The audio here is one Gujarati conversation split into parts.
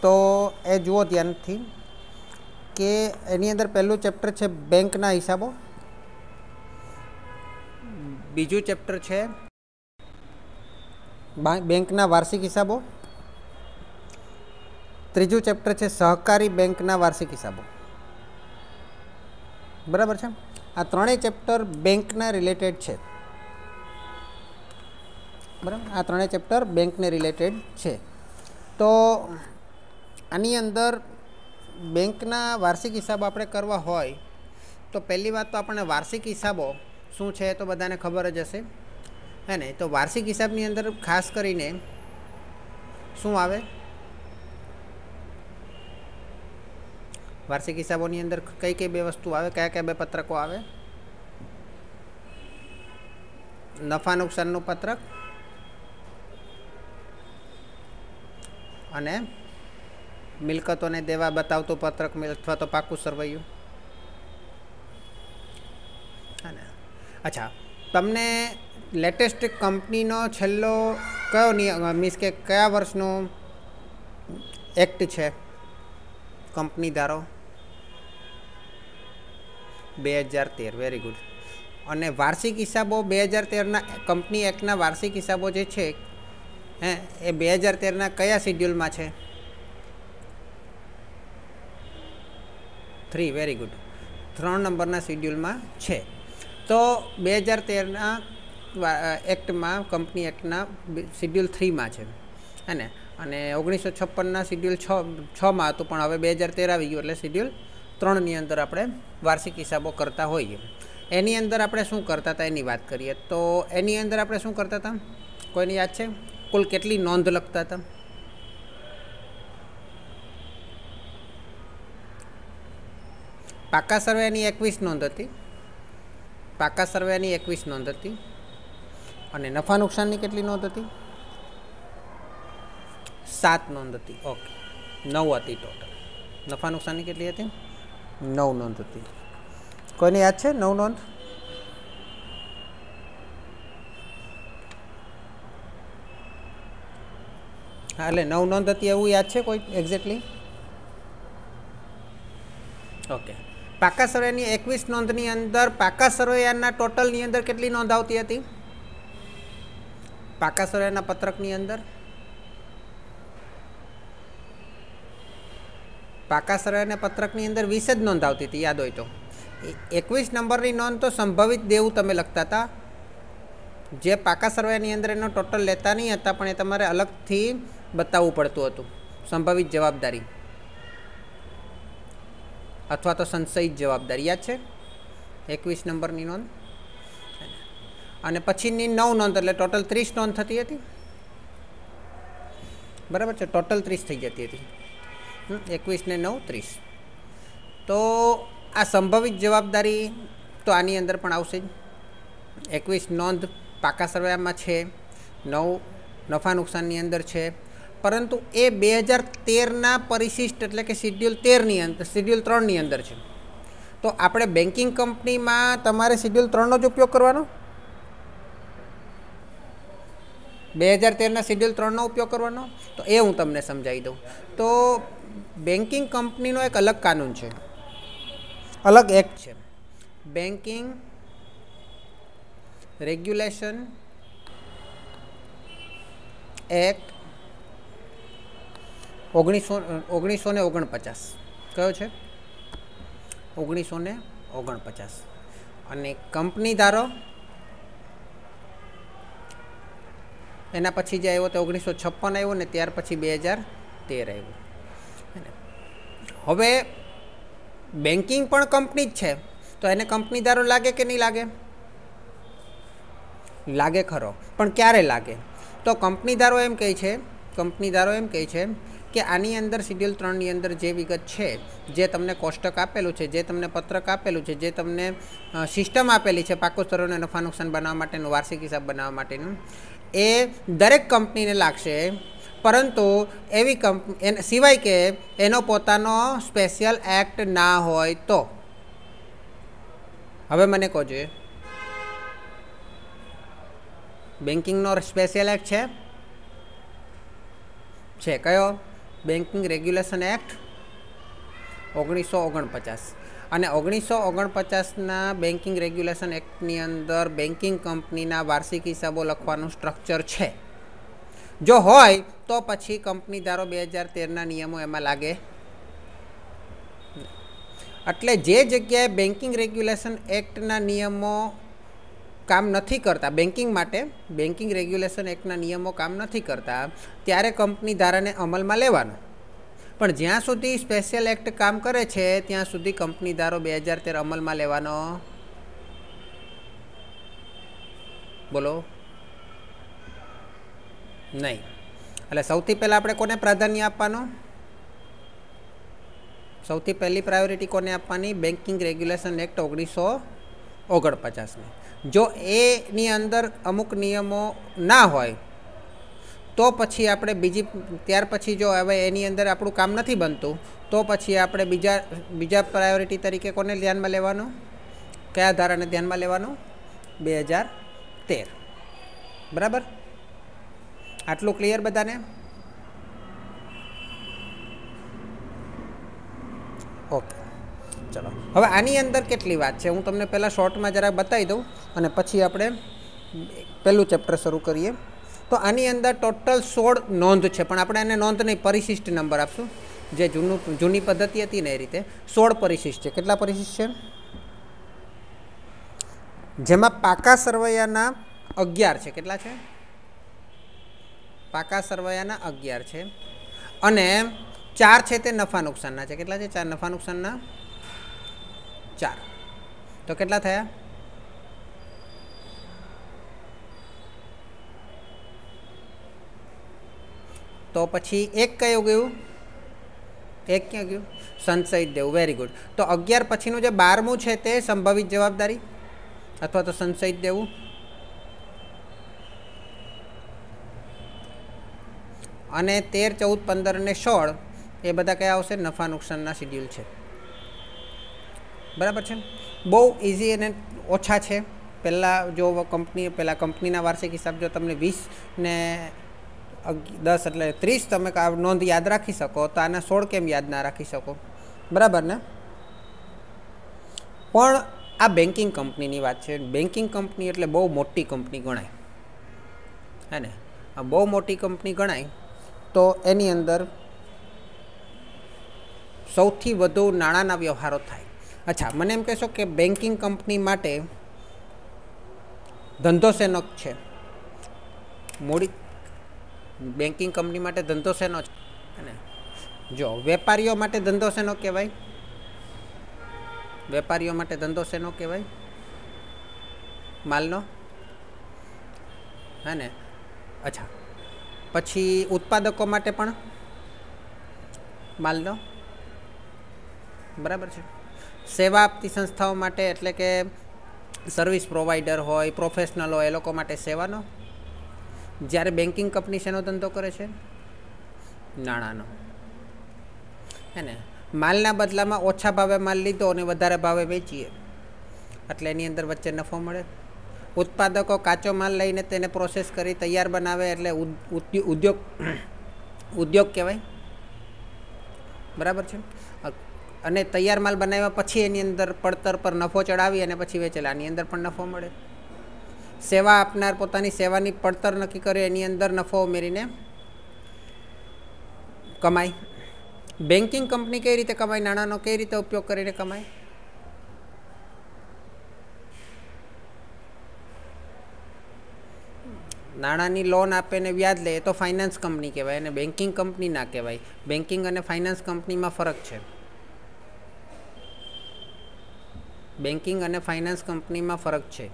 तो ए जुओ ध्यानथी के एनी अंदर पहलू चेप्टर है बेंकना हिसाबों, बीजू चेप्टर है बेंकना वार्षिक हिसाबों, त्रीजू चेप्टर है सहकारी बेंकना वार्षिक हिसाबों। बराबर है। आ त्रणेय चेप्टर बेंकना रिलेटेड है। बराबर, आ त्रणेय चेप्टर बेंकने रिलेटेड है। तो आनी अंदर बेंकना वार्षिक हिसाब आपणे करवा होय तो पहली बात तो आपणे वार्षिक हिसाबों शू है तो बधाने खबर ज हशे, है ने। तो वार्षिक हिसाबनी अंदर खास करीने शू आवे, वार्षिक हिसाबोनी अंदर कई कई बे वस्तु आवे, क्या क्या बे पत्रकों आवे? नफा नुकसाननु पत्रक अने मिलकतोने देवा बतावतुं पत्रक अथवा तो पाकू सरवैयु। अच्छा, तमने लेटेस्ट कंपनीनो छेल्लो कयो नियम मीन्स के कया वर्षनो एक्ट है कंपनी धारो? 2013। Very good. अने वार्षिक हिसाबों 2013 कंपनी एक्टना वार्षिक हिसाबों जे छे हे ए 2013 कया शेड्यूल में है? 3। Very good. 3 नंबरना शेड्यूल में है। तो 2013 एक्ट में कंपनी एक्टना शेड्यूल 3 में है, है ने। अने 1956 शेड्यूल 6 में हतुं, पण हवे 2013 आई गयुं एटले शेड्यूल 3 नी अंदर आपणे वार्षिक हिसाबों करता होईए। एनी अंदर आपणे शुं करता था एनी वात करीए तो एनी अंदर आपणे शुं करता था? कोईने याद छे? कुल केटली नोंध लखता था? पाका सर्वेनी 21 नोंध हती। पाका सर्वेनी 21 नोंध हती। अने नफा नुकसाननी केटली नोंध हती? 7 नोंध हती। ओके, 9 हती टोटल। नफा नुकसाननी केटली हती? 9 नोंध हती। कोईने याद छे 9 नोंध? हाँ, એટલે 9 નોંધ હતી એવું યાદ છે કોઈ એક્ઝેક્ટલી? ઓકે, પાકા સર્વેની 21 નોંધની અંદર પાકા સર્વેયાના ટોટલની અંદર કેટલી નોંધ આવતી હતી? પાકા સર્વેના પત્રકની અંદર પાકા સર્વેના પત્રકની અંદર 20 જ નોંધ આવતી હતી, યાદ હોય તો। 21 નંબરની નોંધ તો સંભવિત દેવું તમે લખતા હતા, જે પાકા સર્વેની અંદર એનો ટોટલ લેતા નહીં હતા, પણ એ તમારે અલગથી बतावવું પડતું હતું। संभावित जवाबदारी अथवा तो संशयित जवाबदारी याद है? 21 नंबरनी नोंध अने पछीनी 9 नोंध एटले टोटल 30 नोंध थती हती। बराबर है, टोटल 30 थी जती थी। 21 ने 9 30। तो आ संभावित जवाबदारी तो आनी अंदर पण आवशे ज। 21 नोंध पाका सर्वेमां छे, 9 नफा नुकसाननी अंदर है, परंतु ए 2013 परिशिष्ट एटले के शेड्यूल 13 अंदर, शेड्यूल 3 नी अंदर है। तो आपणे बेंकिंग कंपनी में तमारे शेड्यूल 3 नो ज उपयोग करवानो, 2013 शेड्यूल 3 नो उपयोग करवानो। तो ए हूँ तमने समझाई दूँ। तो बेंकिंग कंपनी नो एक अलग कानून है, अलग एक्ट है, बेंकिंग रेग्युलेशन एक्ट 1949 कयो छे? 1949। अने कंपनी धारो एना पछी जे आव्यो तो 1956 आव्यो ने त्यार पछी 2013 आव्यो। हवे बेंकिंग पण कंपनी ज छे तो एने कंपनी धारो लागे के नहीं लागे? लागे खरो, पण क्यारे लागे? तो कंपनी धारो एम कहे छे, कंपनी धारो एम कहे छे कि आनी अंदर शेड्यूल 3 नी अंदर जे विगत है, जे तमने कोष्टक आपेलू है, जे तमने पत्रक आपेलू है, जे तमने सिस्टम आपेली है पाको सर्वे नफा नुकसान बनावा माटेनु, वार्षिक हिसाब बनावा माटेनु, ए दरेक कंपनी ने लागशे। परंतु एवी कंपनी सिवाय के एनो पोतानो स्पेशियल एक्ट ना होय तो। हवे मने कहोजो बेंकिंग नो स्पेशियल एक्ट है? कयो? બેન્કિંગ રેગ્યુલેશન એક્ટ 1949 અને 1949ના બેન્કિંગ રેગ્યુલેશન એક્ટની અંદર બેન્કિંગ કંપનીના વાર્ષિક હિસાબો લખવાનું સ્ટ્રક્ચર છે. જો હોય તો પછી કંપની ધારો 2013ના નિયમો એમાં લાગે. એટલે જે જગ્યાએ બેન્કિંગ રેગ્યુલેશન એક્ટના નિયમો કામ નથી કરતા બેન્કિંગ માટે, બેન્કિંગ રેગ્યુલેશન એક્ટના નિયમો કામ નથી કરતા, ત્યારે કંપની ધારાને અમલમાં લેવાનો. પણ જ્યાં સુધી સ્પેશિયલ એક્ટ કામ કરે છે ત્યાં સુધી કંપની ધારો 2013 અમલમાં લેવાનો. બોલો નહીં. એટલે સૌથી પહેલાં આપણે કોને પ્રાધાન્ય આપવાનો? સૌથી પહેલી પ્રાયોરિટી કોને આપવાની? બેન્કિંગ રેગ્યુલેશન એક્ટ 1949ને. જો એની અંદર અમુક નિયમો ના હોય તો પછી આપણે ત્યાર પછી જો હવે એની અંદર આપણું કામ નથી બનતું તો પછી આપણે બીજા પ્રાયોરિટી તરીકે કોને ધ્યાનમાં લેવાનું? કયા ધારાને ધ્યાનમાં લેવાનું? 2013. બરાબર? આટલું ક્લિયર બધાને? ઓકે, ચલો. હવે આની અંદર કેટલી વાત છે હું તમને પહેલાં શોર્ટમાં જરાક બતાવી દઉં અને પછી આપણે પહેલું ચેપ્ટર શરૂ કરીએ. તો આની અંદર ટોટલ 16 નોંધ છે, પણ આપણે એને નોંધ નહીં, પરિશિષ્ટ નંબર આપશું. જે જૂની પદ્ધતિ હતી ને એ રીતે 16 પરિશિષ્ટ છે. કેટલા પરિશિષ્ટ છે? જેમાં પાકા સરવૈયાના 11 છે. કેટલા છે? પાકા સરવૈયાના 11 છે અને 4 છે તે નફા નુકસાનના છે. કેટલા છે? 4 નફા નુકસાનના 4. તો કેટલા થયા? તો પછી એક કયું ગયું? એક ક્યાં ગયું? સંશયિત દેવું. Very good. તો 11 પછીનું જે 12મું છે તે સંભવિત જવાબદારી અથવા તો સંશયિત દેવું. અને 13, 14, 15 અને 16 એ બધા કયા આવશે? નફા નુકસાનના શિડ્યુલ છે. બરાબર છે? બહુ ઇઝી અને ઓછા છે. પહેલાં જો કંપનીના વાર્ષિક હિસાબ જો તમને 20 ને 10 એટલે 30 તમે નોંધ યાદ રાખી શકો તો આના 16 કેમ યાદ ના રાખી શકો? બરાબર ને? પણ આ બેન્કિંગ કંપનીની વાત છે. બેન્કિંગ કંપની એટલે બહુ મોટી કંપની ગણાય, હે ને? આ બહુ મોટી કંપની ગણાય તો એની અંદર સૌથી વધુ નાણાંના વ્યવહારો થાય. અચ્છા, મને એમ કહેશો કે બેન્કિંગ કંપની માટે ધંધો શેનો છે? બેન્કિંગ કંપની માટે ધંધો શેનો છે? અને જો વેપારીઓ માટે ધંધો શેનો કહેવાય? વેપારીઓ માટે ધંધો શેનો કહેવાય? માલનો, હે ને? અચ્છા, પછી ઉત્પાદકો માટે પણ માલનો. બરાબર છે? સેવા આપતી સંસ્થાઓ માટે એટલે કે સર્વિસ પ્રોવાઈડર હોય, પ્રોફેશનલ હોય, એ લોકો માટે સેવાનો. જ્યારે બેન્કિંગ કંપની શેનો ધંધો કરે છે? નાણાંનો, હે ને? માલના બદલામાં ઓછા ભાવે માલ લીધો અને વધારે ભાવે વેચીએ એટલે એની અંદર વચ્ચે નફો મળે. ઉત્પાદકો કાચો માલ લઈને તેને પ્રોસેસ કરી તૈયાર બનાવે એટલે ઉદ્યોગ કહેવાય. બરાબર છે? અને તૈયાર માલ બનાવ્યા પછી એની અંદર પડતર પર નફો ચડાવી અને પછી વેચેલા, આની અંદર પણ નફો મળે. સેવા આપનાર પોતાની સેવાની પડતર નક્કી કરે એની અંદર નફો ઉમેરીને કમાય. બેન્કિંગ કંપની કઈ રીતે કમાય? નાણાંનો કઈ રીતે ઉપયોગ કરીને કમાય? નાણાંની લોન આપે ને વ્યાજ લે એ તો ફાઇનાન્સ કંપની કહેવાય અને બેન્કિંગ કંપની ના કહેવાય. બેન્કિંગ અને ફાઇનાન્સ કંપનીમાં ફરક છે. બેન્કિંગ અને ફાઇનાન્સ કંપનીમાં ફરક છે.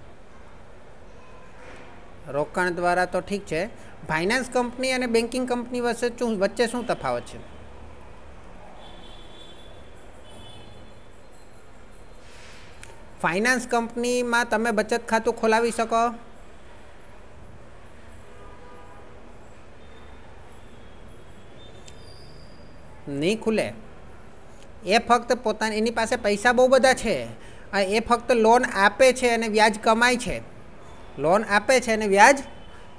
રોકાણ દ્વારા તો ઠીક છે. ફાઇનાન્સ કંપની અને બેન્કિંગ કંપની વચ્ચે શું તફાવત છે? ફાઇનાન્સ કંપનીમાં તમે બચત ખાતું ખોલાવી શકો? નહીં ખુલે. એ ફક્ત એની પાસે પૈસા બહુ બધા છે, એ ફક્ત લોન આપે છે અને વ્યાજ કમાય છે. લોન આપે છે અને વ્યાજ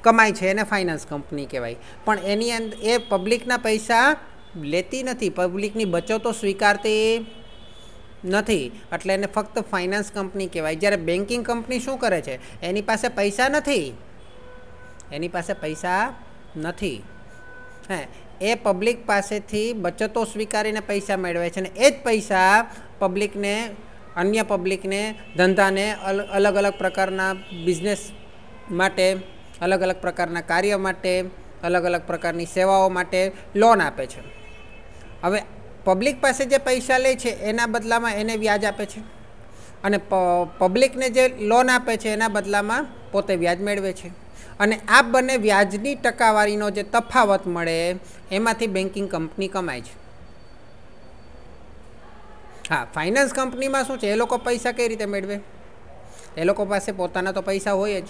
કમાય છે, એને ફાઇનાન્સ કંપની કહેવાય. પણ એની અંદર એ પબ્લિકના પૈસા લેતી નથી, પબ્લિકની બચતો સ્વીકારતી નથી, એટલે એને ફક્ત ફાઇનાન્સ કંપની કહેવાય. જ્યારે બેન્કિંગ કંપની શું કરે છે, એની પાસે પૈસા નથી, એની પાસે પૈસા નથી, હે, એ પબ્લિક પાસેથી બચતો સ્વીકારીને પૈસા મેળવે છે, અને એ જ પૈસા પબ્લિકને, અન્ય પબ્લિકને, ધંધાને, અલગ અલગ પ્રકારના બિઝનેસ માટે, અલગ અલગ પ્રકારના કાર્ય માટે, અલગ અલગ પ્રકારની સેવાઓ માટે લોન આપે છે. હવે પબ્લિક પાસે જે પૈસા લે છે એના બદલામાં એને વ્યાજ આપે છે, અને પબ્લિકને જે લોન આપે છે એના બદલામાં પોતે વ્યાજ મેળવે છે, અને આ બંને વ્યાજની ટકાવારીનો જે તફાવત મળે એમાંથી બેન્કિંગ કંપની કમાય છે. હા, ફાઇનાન્સ કંપનીમાં શું છે, એ લોકો પૈસા કઈ રીતે મેળવે, એ લોકો પાસે પોતાના તો પૈસા હોય જ,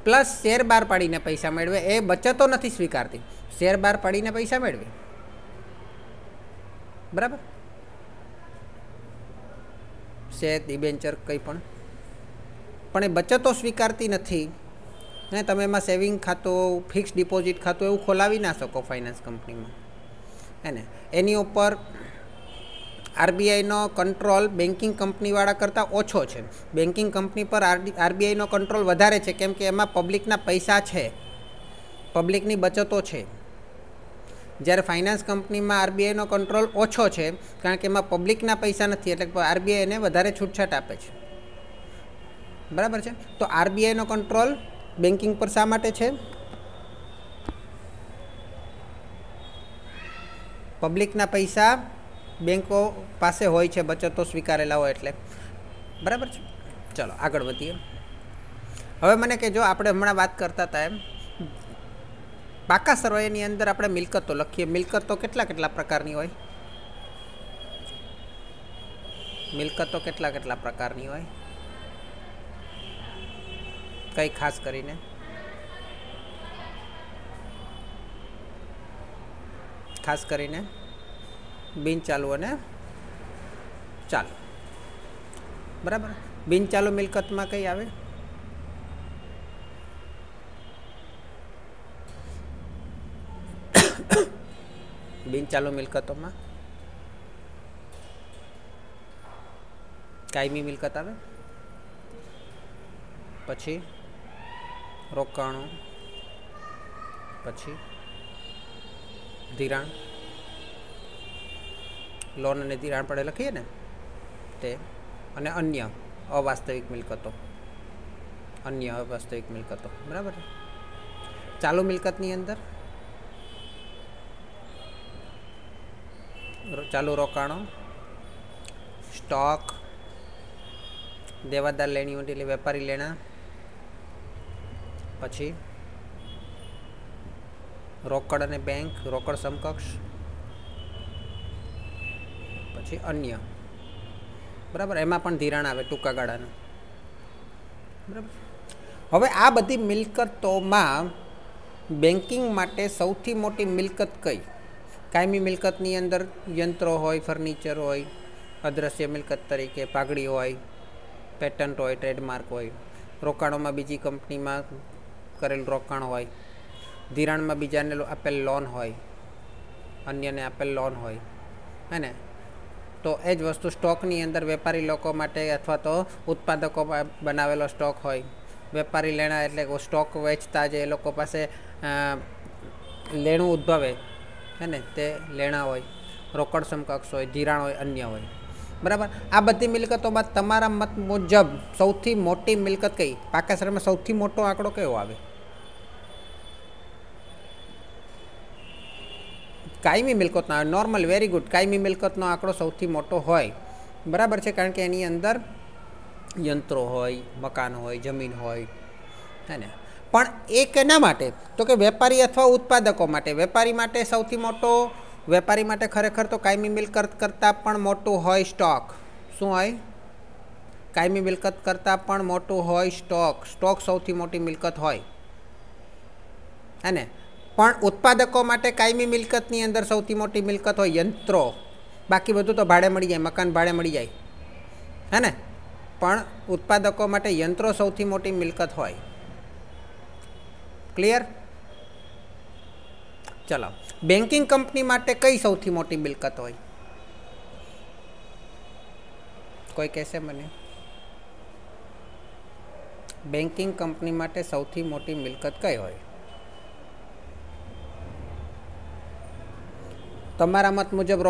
પ્લસ શેર બહાર પાડીને પૈસા મેળવે. એ બચતો નથી સ્વીકારતી, શેર બહાર પાડીને પૈસા મેળવે, બરાબર, શેર, ડિબેન્ચર કંઈ પણ એ બચતો સ્વીકારતી નથી. ને તમે એમાં સેવિંગ ખાતું, ફિક્સ ડિપોઝિટ ખાતું એવું ખોલાવી ના શકો ફાઇનાન્સ કંપનીમાં, હે ને. એની ઉપર આરબીઆઈનો કંટ્રોલ બેન્કિંગ કંપનીવાળા કરતાં ઓછો છે. બેન્કિંગ કંપની પર આરબીઆઈનો કંટ્રોલ વધારે છે, કેમ કે એમાં પબ્લિકના પૈસા છે, પબ્લિકની બચતો છે. જ્યારે ફાઇનાન્સ કંપનીમાં આરબીઆઈનો કંટ્રોલ ઓછો છે, કારણ કે એમાં પબ્લિકના પૈસા નથી, એટલે આરબીઆઈ એને વધારે છૂટછાટ આપે છે, બરાબર છે. તો આરબીઆઈનો કંટ્રોલ બેન્કિંગ પર શા માટે છે? પબ્લિકના પૈસા બેંકો પાસે હોય છે, બચતો સ્વીકારેલા હોય એટલે, બરાબર છે. ચલો આગળ વધીએ. હવે મને કે જો આપણે હમણાં વાત કરતા હતા એમ, પાકા સરવાળાની અંદર આપણે મિલકતો લખીએ. મિલકતો કેટલા કેટલા પ્રકારની હોય? મિલકતો કેટલા કેટલા પ્રકારની હોય? કઈ ખાસ કરીને? ખાસ કરીને બિન ચાલુ અને ચાલુ, બરાબર. બિન ચાલુ મિલકતમાં કઈ આવે? બિન ચાલુ મિલકતોમાં કાયમી મિલકત આવે, પછી રોકાણો, પછી ધિરાણ, લોન અને ધિરાણ પડે લખીએ ને તે, અને અન્ય અવાસ્તવિક મિલકતો, અન્ય અવાસ્તવિક મિલકતો, બરાબર. ચાલુ મિલકતની અંદર ચાલુ રોકાણો, સ્ટોક, દેવાદાર લેણી એટલે વેપારી લેણા, પછી રોકડ અને બેંક, રોકડ સમકક્ષ, પછી અન્ય, બરાબર. એમાં પણ ધિરાણ આવે ટૂંકા ગાળાનું, બરાબર. હવે આ બધી મિલકતોમાં બેન્કિંગ માટે સૌથી મોટી મિલકત કઈ? કાયમી મિલકતની અંદર યંત્રો હોય, ફર્નિચર હોય, અદ્રશ્ય મિલકત તરીકે પાઘડી હોય, પેટન્ટ હોય, ટ્રેડમાર્ક હોય. રોકાણોમાં બીજી કંપનીમાં કરેલું રોકાણ હોય, ધિરાણમાં બીજાને આપેલ લોન હોય, અન્યને આપેલ લોન હોય, હે ને. તો એ જ વસ્તુ સ્ટોકની અંદર વેપારી લોકો માટે અથવા તો ઉત્પાદકો બનાવેલો સ્ટોક હોય. વેપારી લેણા એટલે સ્ટોક વેચતા જે એ લોકો પાસે લેણું ઉદ્ભવે, હે ને, તે લેણા હોય. રોકડ સમકક્ષ હોય, ધિરાણ હોય, અન્ય હોય, બરાબર. આ બધી મિલકતોમાં તમારા મત મુજબ સૌથી મોટી મિલકત કઈ? પાકા સરવાળામાં સૌથી મોટો આંકડો કયો આવે? કાયમી મિલકતનો આવે. Normal, very good. કાયમી મિલકતનો આંકડો સૌથી મોટો હોય, બરાબર છે, કારણ કે એની અંદર યંત્રો હોય, મકાન હોય, જમીન હોય, હે ને. પણ એ કેના માટે? તો કે વેપારી અથવા ઉત્પાદકો માટે. વેપારી માટે સૌથી મોટો, વેપારી માટે ખરેખર તો કાયમી મિલકત કરતાં પણ મોટું હોય સ્ટોક. શું હોય? કાયમી મિલકત કરતાં પણ મોટું હોય સ્ટોક. સ્ટોક સૌથી મોટી મિલકત હોય, હે ને. પણ ઉત્પાદકો માટે કાયમી મિલકતની અંદર સૌથી મોટી મિલકત હોય યંત્રો. બાકી બધું તો ભાડે મળી જાય, મકાન ભાડે મળી જાય, હે ને. પણ ઉત્પાદકો માટે યંત્રો સૌથી મોટી મિલકત હોય. ક્લિયર? ચલો, બેન્કિંગ કંપની માટે કઈ સૌથી મોટી મિલકત હોય? કોઈ કહેશે મને? બેન્કિંગ કંપની માટે સૌથી મોટી મિલકત કઈ હોય? તમારા મત મુજબ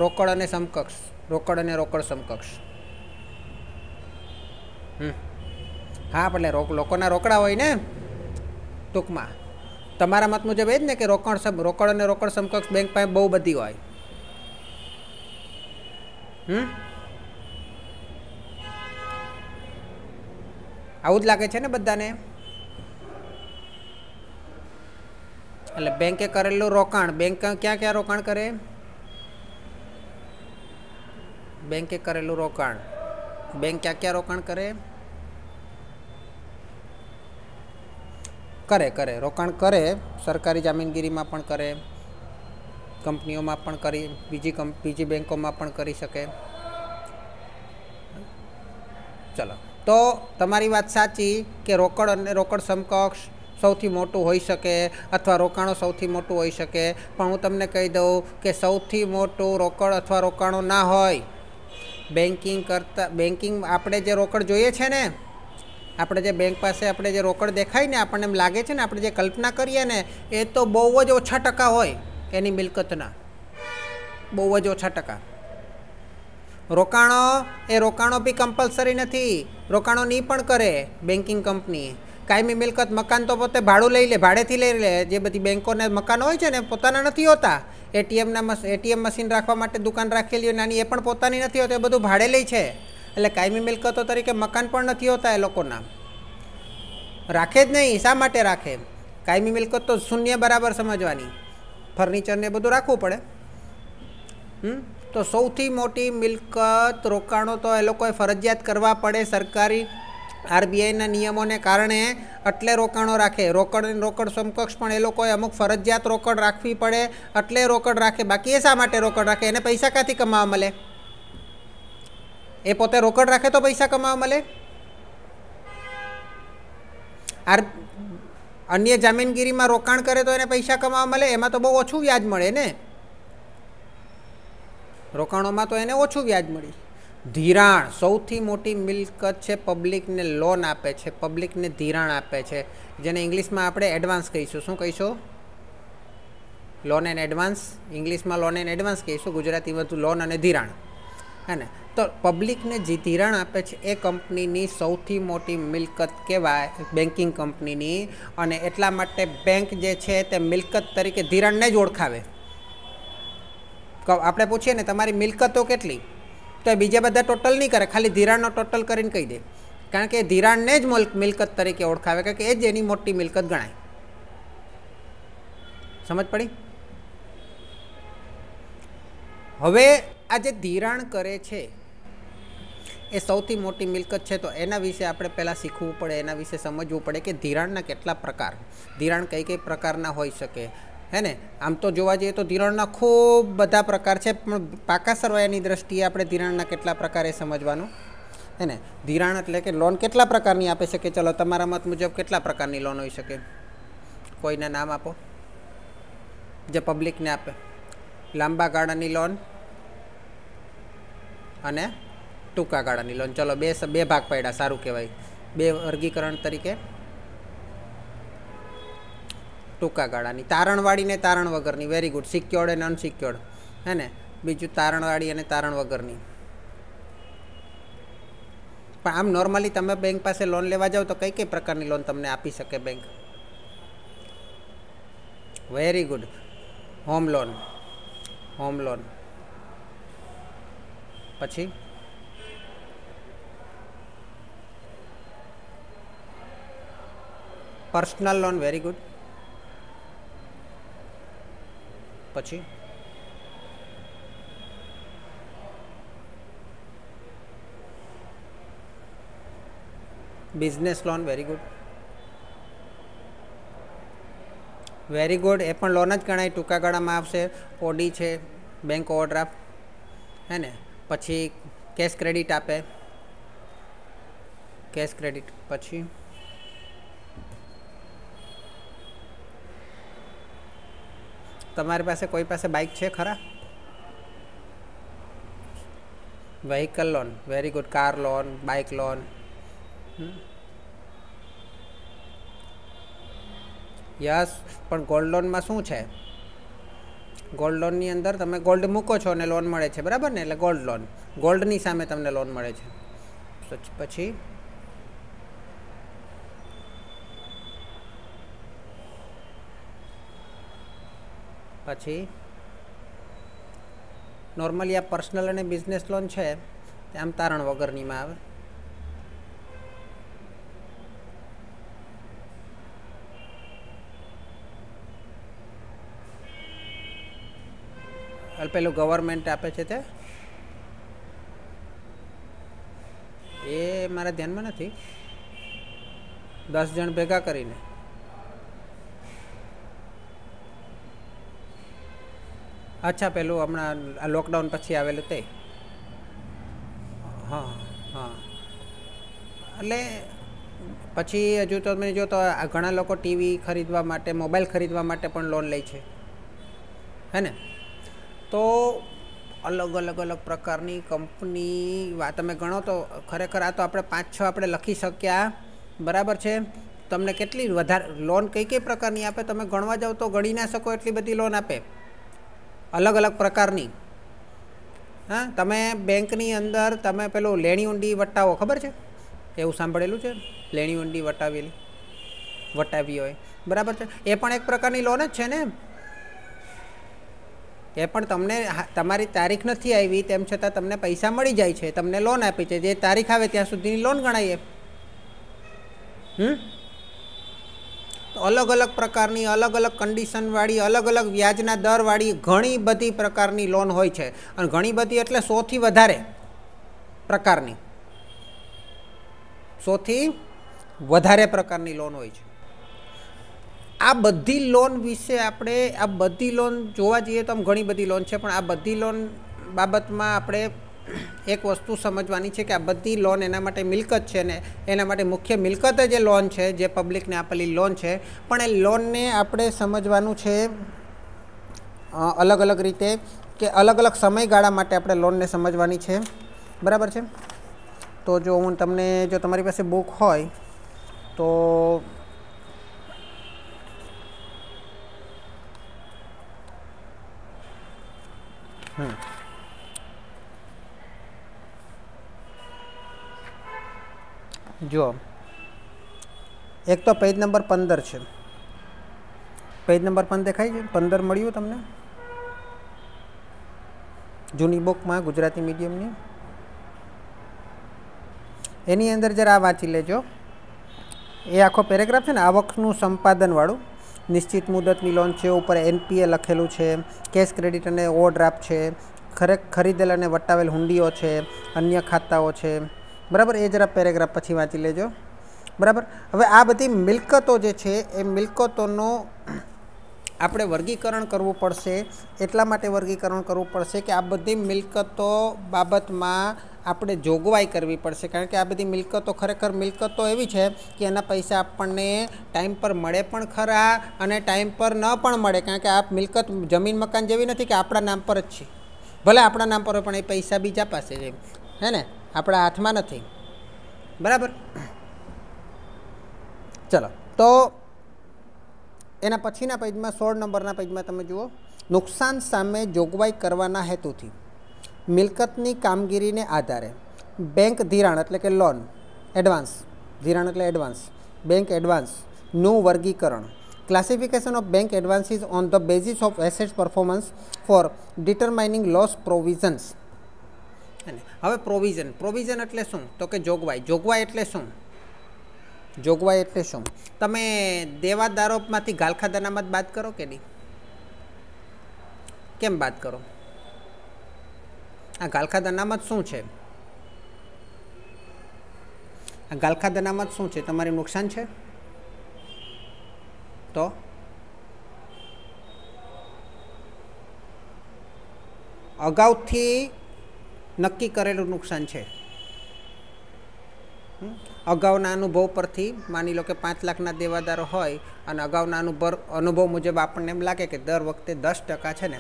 રોકડ અને સમકક્ષ. રોકડ અને રોકડ સમકક્ષ. હા, એટલે લોકોના રોકડા હોય ને ટૂંકમાં. તમારા મત મુજબ એ જ ને કે રોકડ અને રોકડ સમકક્ષ બેંક પાસે બહુ બધી હોય. આવું જ લાગે છે ને બધાને. એટલે બેંકે કરેલું રોકાણ, બેંક ક્યાં ક્યાં રોકાણ કરે? બેંકે કરેલું રોકાણ, બેંક ક્યાં ક્યાં રોકાણ કરે? કરે રોકાણ કરે. સરકારી જામીનગીરીમાં પણ કરે, કંપનીઓમાં પણ કરી, બીજી બેંકોમાં પણ કરી શકે. ચલો, તો તમારી વાત સાચી કે રોકડ અને રોકડ સમકક્ષ સૌથી મોટું હોઈ શકે અથવા રોકાણો સૌથી મોટું હોઈ શકે. પણ હું તમને કહી દઉં કે સૌથી મોટું રોકડ અથવા રોકાણો ના હોય. બેન્કિંગ આપણે જે રોકડ જોઈએ છે ને, આપણે જે બેંક પાસે આપણે જે રોકડ દેખાય ને, આપણને એમ લાગે છે ને, આપણે જે કલ્પના કરીએ ને, એ તો બહુ જ ઓછા ટકા હોય એની મિલકતના. બહુ જ ઓછા ટકા. રોકાણો બી કમ્પલસરી નથી. રોકાણો નહીં પણ કરે બેન્કિંગ કંપની. કાયમી મિલકત, મકાન તો પોતે ભાડું લઈ લે, ભાડેથી લઈ લે. જે બધી બેંકોને મકાન હોય છે ને, પોતાના નથી હોતા. એટીએમ મશીન રાખવા માટે દુકાન રાખેલી હોય નાની, એ પણ પોતાની નથી હોતી, એ બધું ભાડે લે છે. એટલે કાયમી મિલકતો તરીકે મકાન પણ નથી હોતા એ લોકોના. રાખે જ નહીં. શા માટે રાખે? કાયમી મિલકત તો શૂન્ય બરાબર સમજવાની. ફર્નિચરને એ બધું રાખવું પડે. તો સૌથી મોટી મિલકત રોકાણો તો એ લોકોએ ફરજિયાત કરવા પડે સરકારી આરબીઆઈના નિયમોને કારણે. એટલે રોકાણો રાખે. રોકડ સમકક્ષ પણ એ લોકોએ અમુક ફરજિયાત રોકડ રાખવી પડે એટલે રોકડ રાખે. બાકી એ શા માટે રોકડ રાખે? એને પૈસા ક્યાંથી કમાવા મળે? એ પોતે રોકડ રાખે તો પૈસા કમાવા મળે? અન્ય જામીનગીરીમાં રોકાણ કરે તો એને પૈસા કમાવા મળે? એમાં તો બહુ ઓછું વ્યાજ મળે ને. રોકાણોમાં તો એને ઓછું વ્યાજ મળી. ધિરાણ સૌથી મોટી મિલકત છે. પબ્લિકને લોન આપે છે, પબ્લિકને ધિરાણ આપે છે, જેને ઇંગ્લિશમાં આપણે એડવાન્સ કહીશું. શું કહીશું? Loan and advance. ઇંગ્લિશમાં લોન એન્ડ એડવાન્સ કહીશું, ગુજરાતીમાં લોન અને ધિરાણ. હે ને? તો પબ્લિકને જે ધિરાણ આપે છે એ કંપનીની સૌથી મોટી મિલકત કહેવાય, બેન્કિંગ કંપનીની. અને એટલા માટે બેંક જે છે તે મિલકત તરીકે ધિરાણને જ ઓળખાવે. આપણે પૂછીએ ને તમારી મિલકતો કેટલી, તો એ બીજા બધા ટોટલ નહીં કરે, ખાલી ધિરાણનો ટોટલ કરીને કહી દે. કારણ કે ધિરાણને જ મિલકત તરીકે ઓળખાવે, કારણ કે એ જ એની મોટી મિલકત ગણાય. સમજ પડી? હવે આ જે ધિરાણ કરે છે એ સૌથી મોટી મિલકત છે. તો એના વિશે આપણે પહેલાં શીખવું પડે, એના વિશે સમજવું પડે કે ધિરાણના કેટલા પ્રકાર, ધિરાણ કઈ કઈ પ્રકારના હોઈ શકે. હે ને? આમ તો જોવા જઈએ તો ધિરાણના ખૂબ બધા પ્રકાર છે, પણ પાકા સરવાયાની દ્રષ્ટિએ આપણે ધિરાણના કેટલા પ્રકાર એ સમજવાનું. હે ને? ધિરાણ એટલે કે લોન કેટલા પ્રકારની આપી શકે? ચલો, તમારા મત મુજબ કેટલા પ્રકારની લોન હોઈ શકે? કોઈના નામ આપો જે પબ્લિકને આપે. લાંબા ગાળાની લોન અને ટૂંકા ગાળાની લોન. ચલો, બે ભાગ પડ્યા, સારું કહેવાય. બે વર્ગીકરણ તરીકે. ટૂંકા ગાળાની, તારણવાળી ને તારણ વગરની. Very good. સિક્યોર્ડ અને અનસિક્યોર્ડ. હે ને? બીજું તારણવાળી અને તારણ વગરની. પણ આમ નોર્મલી તમે બેંક પાસે લોન લેવા જાઓ તો કઈ કઈ પ્રકારની લોન તમને આપી શકે bank? Very good. Home loan. પછી પર્સનલ લોન. Very good. પછી બિઝનેસ લોન. Very good. એ પણ લોન જ ગણાય, ટૂંકા ગાળામાં આવશે. ઓડી છે, બેંક ઓવરડ્રાફ્ટ. હે ને? પછી કેશ ક્રેડિટ આપે. પછી તમારી પાસે કોઈ પાસે બાઇક છે ખરા? Vehicle loan, very good. Car loan, bike loan. Yes, પણ ગોલ્ડ લોનમાં શું છે? ગોલ્ડ લોનની અંદર તમે ગોલ્ડ મૂકો છો અને લોન મળે છે, બરાબર ને? એટલે ગોલ્ડ લોન, ગોલ્ડની સામે તમને લોન મળે છે. પછી નોર્મલી આ પર્સનલ અને બિઝનેસ લોન છે આમ તારણ વગરનીમાં આવે. પેલું ગવર્મેન્ટ આપે છે તે એ મારા ધ્યાનમાં નથી. 10 જણ ભેગા કરીને અચ્છા, પેલું હમણાં લોકડાઉન પછી આવેલું તે. હા હા, એટલે પછી હજુ તો તમે જો તો ઘણા લોકો ટીવી ખરીદવા માટે, મોબાઈલ ખરીદવા માટે પણ લોન લે છે, હે ને? તો અલગ અલગ અલગ પ્રકારની કંપની તમે ગણો તો ખરેખર આ તો આપણે 5-6 આપણે લખી શક્યા, બરાબર છે? તમને કેટલી વધારે લોન કઈ કઈ પ્રકારની આપે તમે ગણવા જાઓ તો ગણી ના શકો એટલી બધી લોન આપે, અલગ અલગ પ્રકારની. હા, તમે બેંકની અંદર તમે પેલું લેણી ઊંડી વટાવો, ખબર છે? એવું સાંભળેલું છે? લેણી ઊંડી વટાવી હોય, બરાબર છે? એ પણ એક પ્રકારની લોન જ છે ને. એ પણ તમને તમારી તારીખ નથી આવી તેમ છતાં તમને પૈસા મળી જાય છે, તમને લોન આપી છે, જે તારીખ આવે ત્યાં સુધીની લોન ગણાય. તો અલગ અલગ પ્રકારની, અલગ અલગ કન્ડિશનવાળી, અલગ અલગ વ્યાજના દરવાળી ઘણી બધી પ્રકારની લોન હોય છે. અને ઘણી બધી એટલે 100થી વધારે પ્રકારની, 100થી વધારે પ્રકારની લોન હોય છે. આ બધી લોન વિશે આપણે, આ બધી લોન જોવા જઈએ તો આમ ઘણી બધી લોન છે, પણ આ બધી લોન બાબતમાં આપણે એક વસ્તુ સમજવાની છે કે આ બધી લોન એના માટે મિલકત છે ને એના માટે મુખ્ય મિલકત જ એ લોન છે, જે પબ્લિકને આપેલી લોન છે. પણ એ લોનને આપણે સમજવાનું છે અલગ અલગ રીતે, કે અલગ અલગ સમયગાળા માટે આપણે લોનને સમજવાની છે, બરાબર છે? તો જો હું તમને, જો તમારી પાસે બુક હોય તો જો એક તો પેજ નંબર 15 છે. પેજ નંબર 15 દેખાય છે? 15 મળ્યું તમને જૂની બુકમાં, ગુજરાતી મીડિયમની? એની અંદર જરા આ વાંચી લેજો. એ આખો પેરેગ્રાફ છે ને, આવકનું સંપાદનવાળું. નિશ્ચિત મુદતની લોન છે, ઉપર NPA લખેલું છે, કેશ ક્રેડિટ અને ઓવરડ્રાફ્ટ છે, ખરીદેલ અને વટાવેલ હુંડીઓ છે, અન્ય ખાતાઓ છે, બરાબર? એ જરા પેરેગ્રાફ પછી વાંચી લેજો, બરાબર? હવે આ બધી મિલકતો જે છે એ મિલકતોનો આપણે વર્ગીકરણ કરવું પડશે. એટલા માટે વર્ગીકરણ કરવું પડશે કે આ બધી મિલકતો બાબતમાં આપણે જોગવાઈ કરવી પડશે, કારણ કે આ બધી મિલકતો ખરેખર મિલકતો એવી છે કે એના પૈસા આપણને ટાઈમ પર મળે પણ ખરા અને ટાઈમ પર ન પણ મળે, કારણ કે આ મિલકત જમીન મકાન જેવી નથી કે આપણા નામ પર જ છે. ભલે આપણા નામ પર હોય પણ એ પૈસા બીજા પાસે છે, હે ને? આપણા હાથમાં નથી, બરાબર? ચલો, તો એના પછીના પેજમાં 16 નંબરના પેજમાં તમે જુઓ, નુકસાન સામે જોગવાઈ કરવાના હેતુથી મિલકતની કામગીરીને આધારે બેંક ધિરાણ એટલે કે લોન, એડવાન્સ, ધિરાણ એટલે એડવાન્સ, બેંક એડવાન્સનું વર્ગીકરણ. Classification of bank advances on the basis of assets performance for determining loss provisions. હવે પ્રોવિઝન એટલે શું? તો કે જોગવાઈ. જોગવાઈ એટલે શું? જોગવાઈ એટલે શું? તમે દેવાદારોમાંથી ગાલખાત અનામત બાદ કરો કે નહીં? કેમ બાદ કરો? આ ગાલખાત અનામત શું છે? આ ગાલખાત અનામત શું છે? તમારે નુકસાન છે? તો અગાઉથી નક્કી કરેલું નુકસાન છે. અગાઉના અનુભવ પરથી માની લો કે 5 લાખના દેવાદારો હોય અને અગાઉના અનુભવ મુજબ આપણને એમ લાગે કે દર વખતે 10% છે ને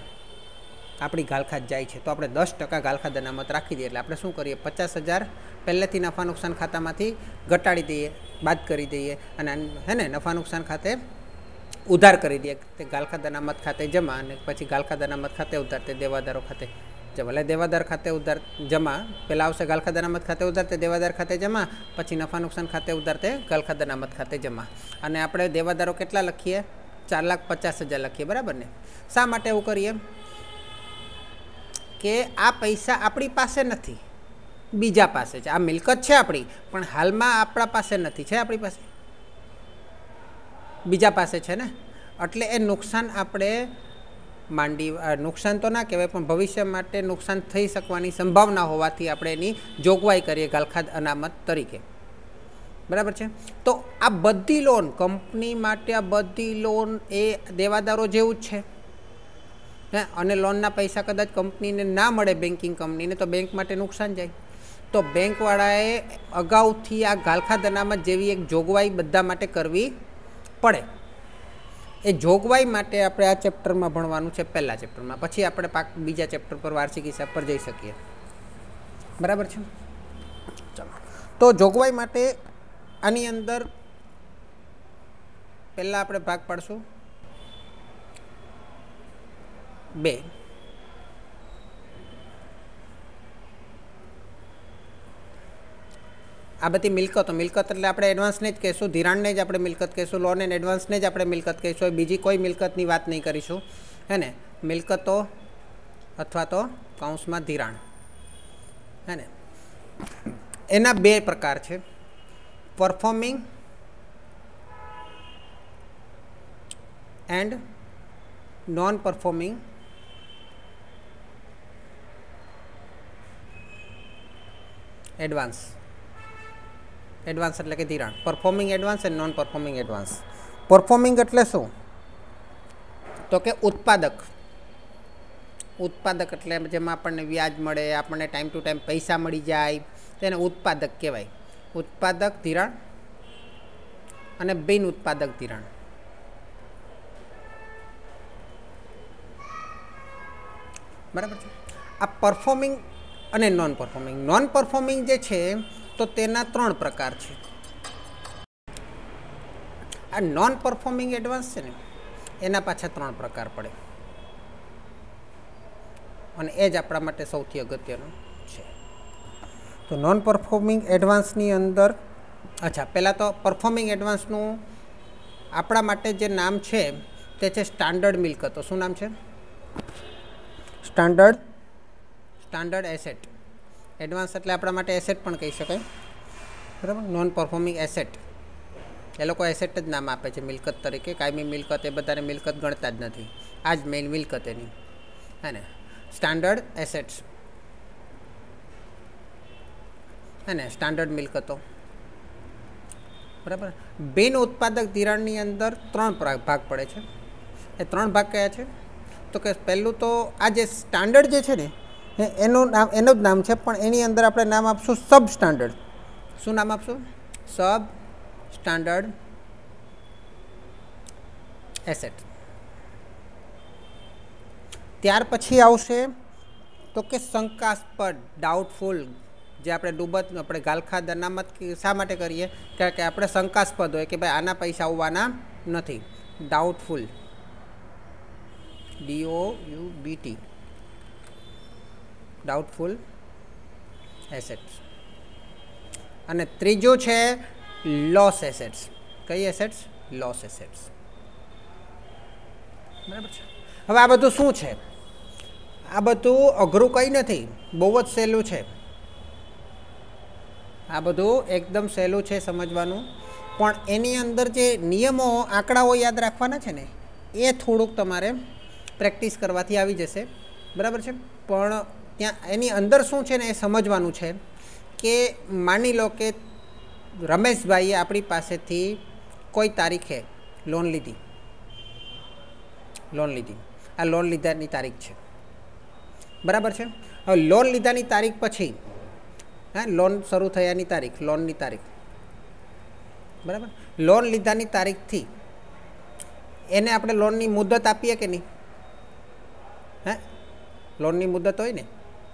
આપણી ગાલખાત જાય છે, તો આપણે 10% ગાલખાત અનામત રાખી દઈએ. એટલે આપણે શું કરીએ, 50,000 પહેલેથી નફા નુકસાન ખાતામાંથી ઘટાડી દઈએ, બાદ કરી દઈએ અને હે ને નફા નુકસાન ખાતે ઉધાર કરી દઈએ. તે ગાલખાત અનામત ખાતે જમા અને પછી ગાલખાત અનામત ખાતે ઉધાર, તે દેવાદારો ખાતે જમા. એટલે દેવાદાર ખાતે ઉધાર જમા, પહેલાં આવશે ગાલખાત અનામત ખાતે ઉધાર, તે દેવાદાર ખાતે જમા, પછી નફા નુકસાન ખાતે ઉધાર, તે ગાલખાત અનામત ખાતે જમા. અને આપણે દેવાદારો કેટલા લખીએ, 4,50,000 લખીએ, બરાબર ને? શા માટે એવું કરીએ કે આ પૈસા આપણી પાસે નથી, બીજા પાસે છે. આ મિલકત છે આપણી, પણ હાલમાં આપણા પાસે નથી, છે આપણી પાસે, બીજા પાસે છે ને. એટલે એ નુકસાન આપણે નુકસાન તો ના કહેવાય, પણ ભવિષ્ય માટે નુકસાન થઈ શકવાની સંભાવના હોવાથી આપણે એની જોગવાઈ કરીએ ગાલખાત અનામત તરીકે, બરાબર છે? તો આ બધી લોન, કંપની માટે આ બધી લોન એ દેવાદારો જેવું જ છે. અને લોનના પૈસા કદાચ કંપનીને ના મળે, બેન્કિંગ કંપનીને, તો બેંક માટે નુકસાન જાય. તો બેંકવાળાએ અગાઉથી આ ગાલખાત અનામત જેવી એક જોગવાઈ બધા માટે કરવી પડે. એ જોગવાઈ માટે આપણે આ ચેપ્ટરમાં ભણવાનું છે, પહેલા ચેપ્ટરમાં. પછી આપણે બીજા ચેપ્ટર પર, વાર્ષિક હિસાબ પર જઈ શકીએ, બરાબર છે? ચાલો, તો જોગવાઈ માટે આની અંદર પહેલાં આપણે ભાગ પાડશું 2. આ બધી મિલકતો, મિલકત એટલે આપણે એડવાન્સને જ કહીશું, ધિરાણને જ આપણે મિલકત કહીશું, લોન એન્ડ એડવાન્સને જ આપણે મિલકત કહીશું. બીજી કોઈ મિલકતની વાત નહીં કરીશું, હે ને? મિલકતો અથવા તો કૌંસમાં ધિરાણ, હે ને? એના 2 પ્રકાર છે, performing and non performing advance. Advance એટલે કે ધિરાણ. પરફોર્મિંગ એડવાન્સ અને નોન પરફોર્મિંગ એડવાન્સ. પરફોર્મિંગ એટલે શું? તો કે ઉત્પાદક. ઉત્પાદક એટલે જેમાં આપણને વ્યાજ મળે, આપણને ટાઈમ ટુ ટાઈમ પૈસા મળી જાય, તેને ઉત્પાદક કહેવાય. ઉત્પાદક ધિરાણ અને બિન ઉત્પાદક ધિરાણ. બરાબર છે? આ પરફોર્મિંગ અને નોન પરફોર્મિંગ. નોન પરફોર્મિંગ જે છે તો તેના 3 પ્રકાર છે. આ નોન પરફોર્મિંગ એડવાન્સ છે ને, એના પાછા 3 પ્રકાર પડે અને એ જ આપણા માટે સૌથી અગત્યનું છે. તો નોન પરફોર્મિંગ એડવાન્સની અંદર, અચ્છા, પહેલાં તો પરફોર્મિંગ એડવાન્સનું આપણા માટે જે નામ છે તે છે સ્ટાન્ડર્ડ મિલકતો. શું નામ છે? Standard asset. એડવાન્સ એટલે આપણા માટે એસેટ પણ કહી શકાય, બરાબર? નોન પરફોર્મિંગ એસેટ, એ લોકો એસેટ જ નામ આપે છે મિલકત તરીકે. કાયમી મિલકત એ બધાને મિલકત ગણતા જ નથી, આ જ મેઇન મિલકત એની, હે ને? સ્ટાન્ડર્ડ એસેટ્સ, હે ને? સ્ટાન્ડર્ડ મિલકતો, બરાબર? બિન ઉત્પાદક ધિરાણની અંદર 3 ભાગ પડે છે. એ 3 ભાગ કયા છે? તો કે પહેલું તો આ જે સ્ટાન્ડર્ડ જે છે ને, એનું જ નામ છે, પણ એની અંદર આપણે નામ આપશું સબ સ્ટાન્ડર્ડ. શું નામ આપશું? સબ સ્ટાન્ડર્ડ એસેટ. ત્યાર પછી આવશે તો કે શંકાસ્પદ, ડાઉટફુલ. જે આપણે ગાલખાત અનામત શા માટે કરીએ? કારણ કે આપણે શંકાસ્પદ હોય કે ભાઈ આના પૈસા આવવાના નથી. Doubtful, DOUBT, doubtful assets. અને ત્રીજું છે લોસ એસેટ્સ. કઈ એસેટ્સ? લોસ એસેટ્સ, બરાબર છે? હવે આ બધું શું છે? આ બધું અઘરું કંઈ નથી, બહુ જ સહેલું છે. આ બધું એકદમ સહેલું છે સમજવાનું, પણ એની અંદર જે નિયમો, આંકડાઓ યાદ રાખવાના છે ને, એ થોડુંક તમારે પ્રેક્ટિસ કરવાથી આવી જશે, બરાબર છે? પણ ત્યાં એની અંદર શું છે ને એ સમજવાનું છે. કે માની લો કે રમેશભાઈએ આપણી પાસેથી કોઈ તારીખે લોન લીધી. આ લોન લીધાની તારીખ છે, બરાબર છે? હવે લોન લીધાની તારીખ પછી, હા, લોન શરૂ થયાની તારીખ, લોનની તારીખ, બરાબર. લોન લીધાની તારીખથી એને આપણે લોનની મુદત આપીએ કે નહીં? હે, લોનની મુદત હોય ને,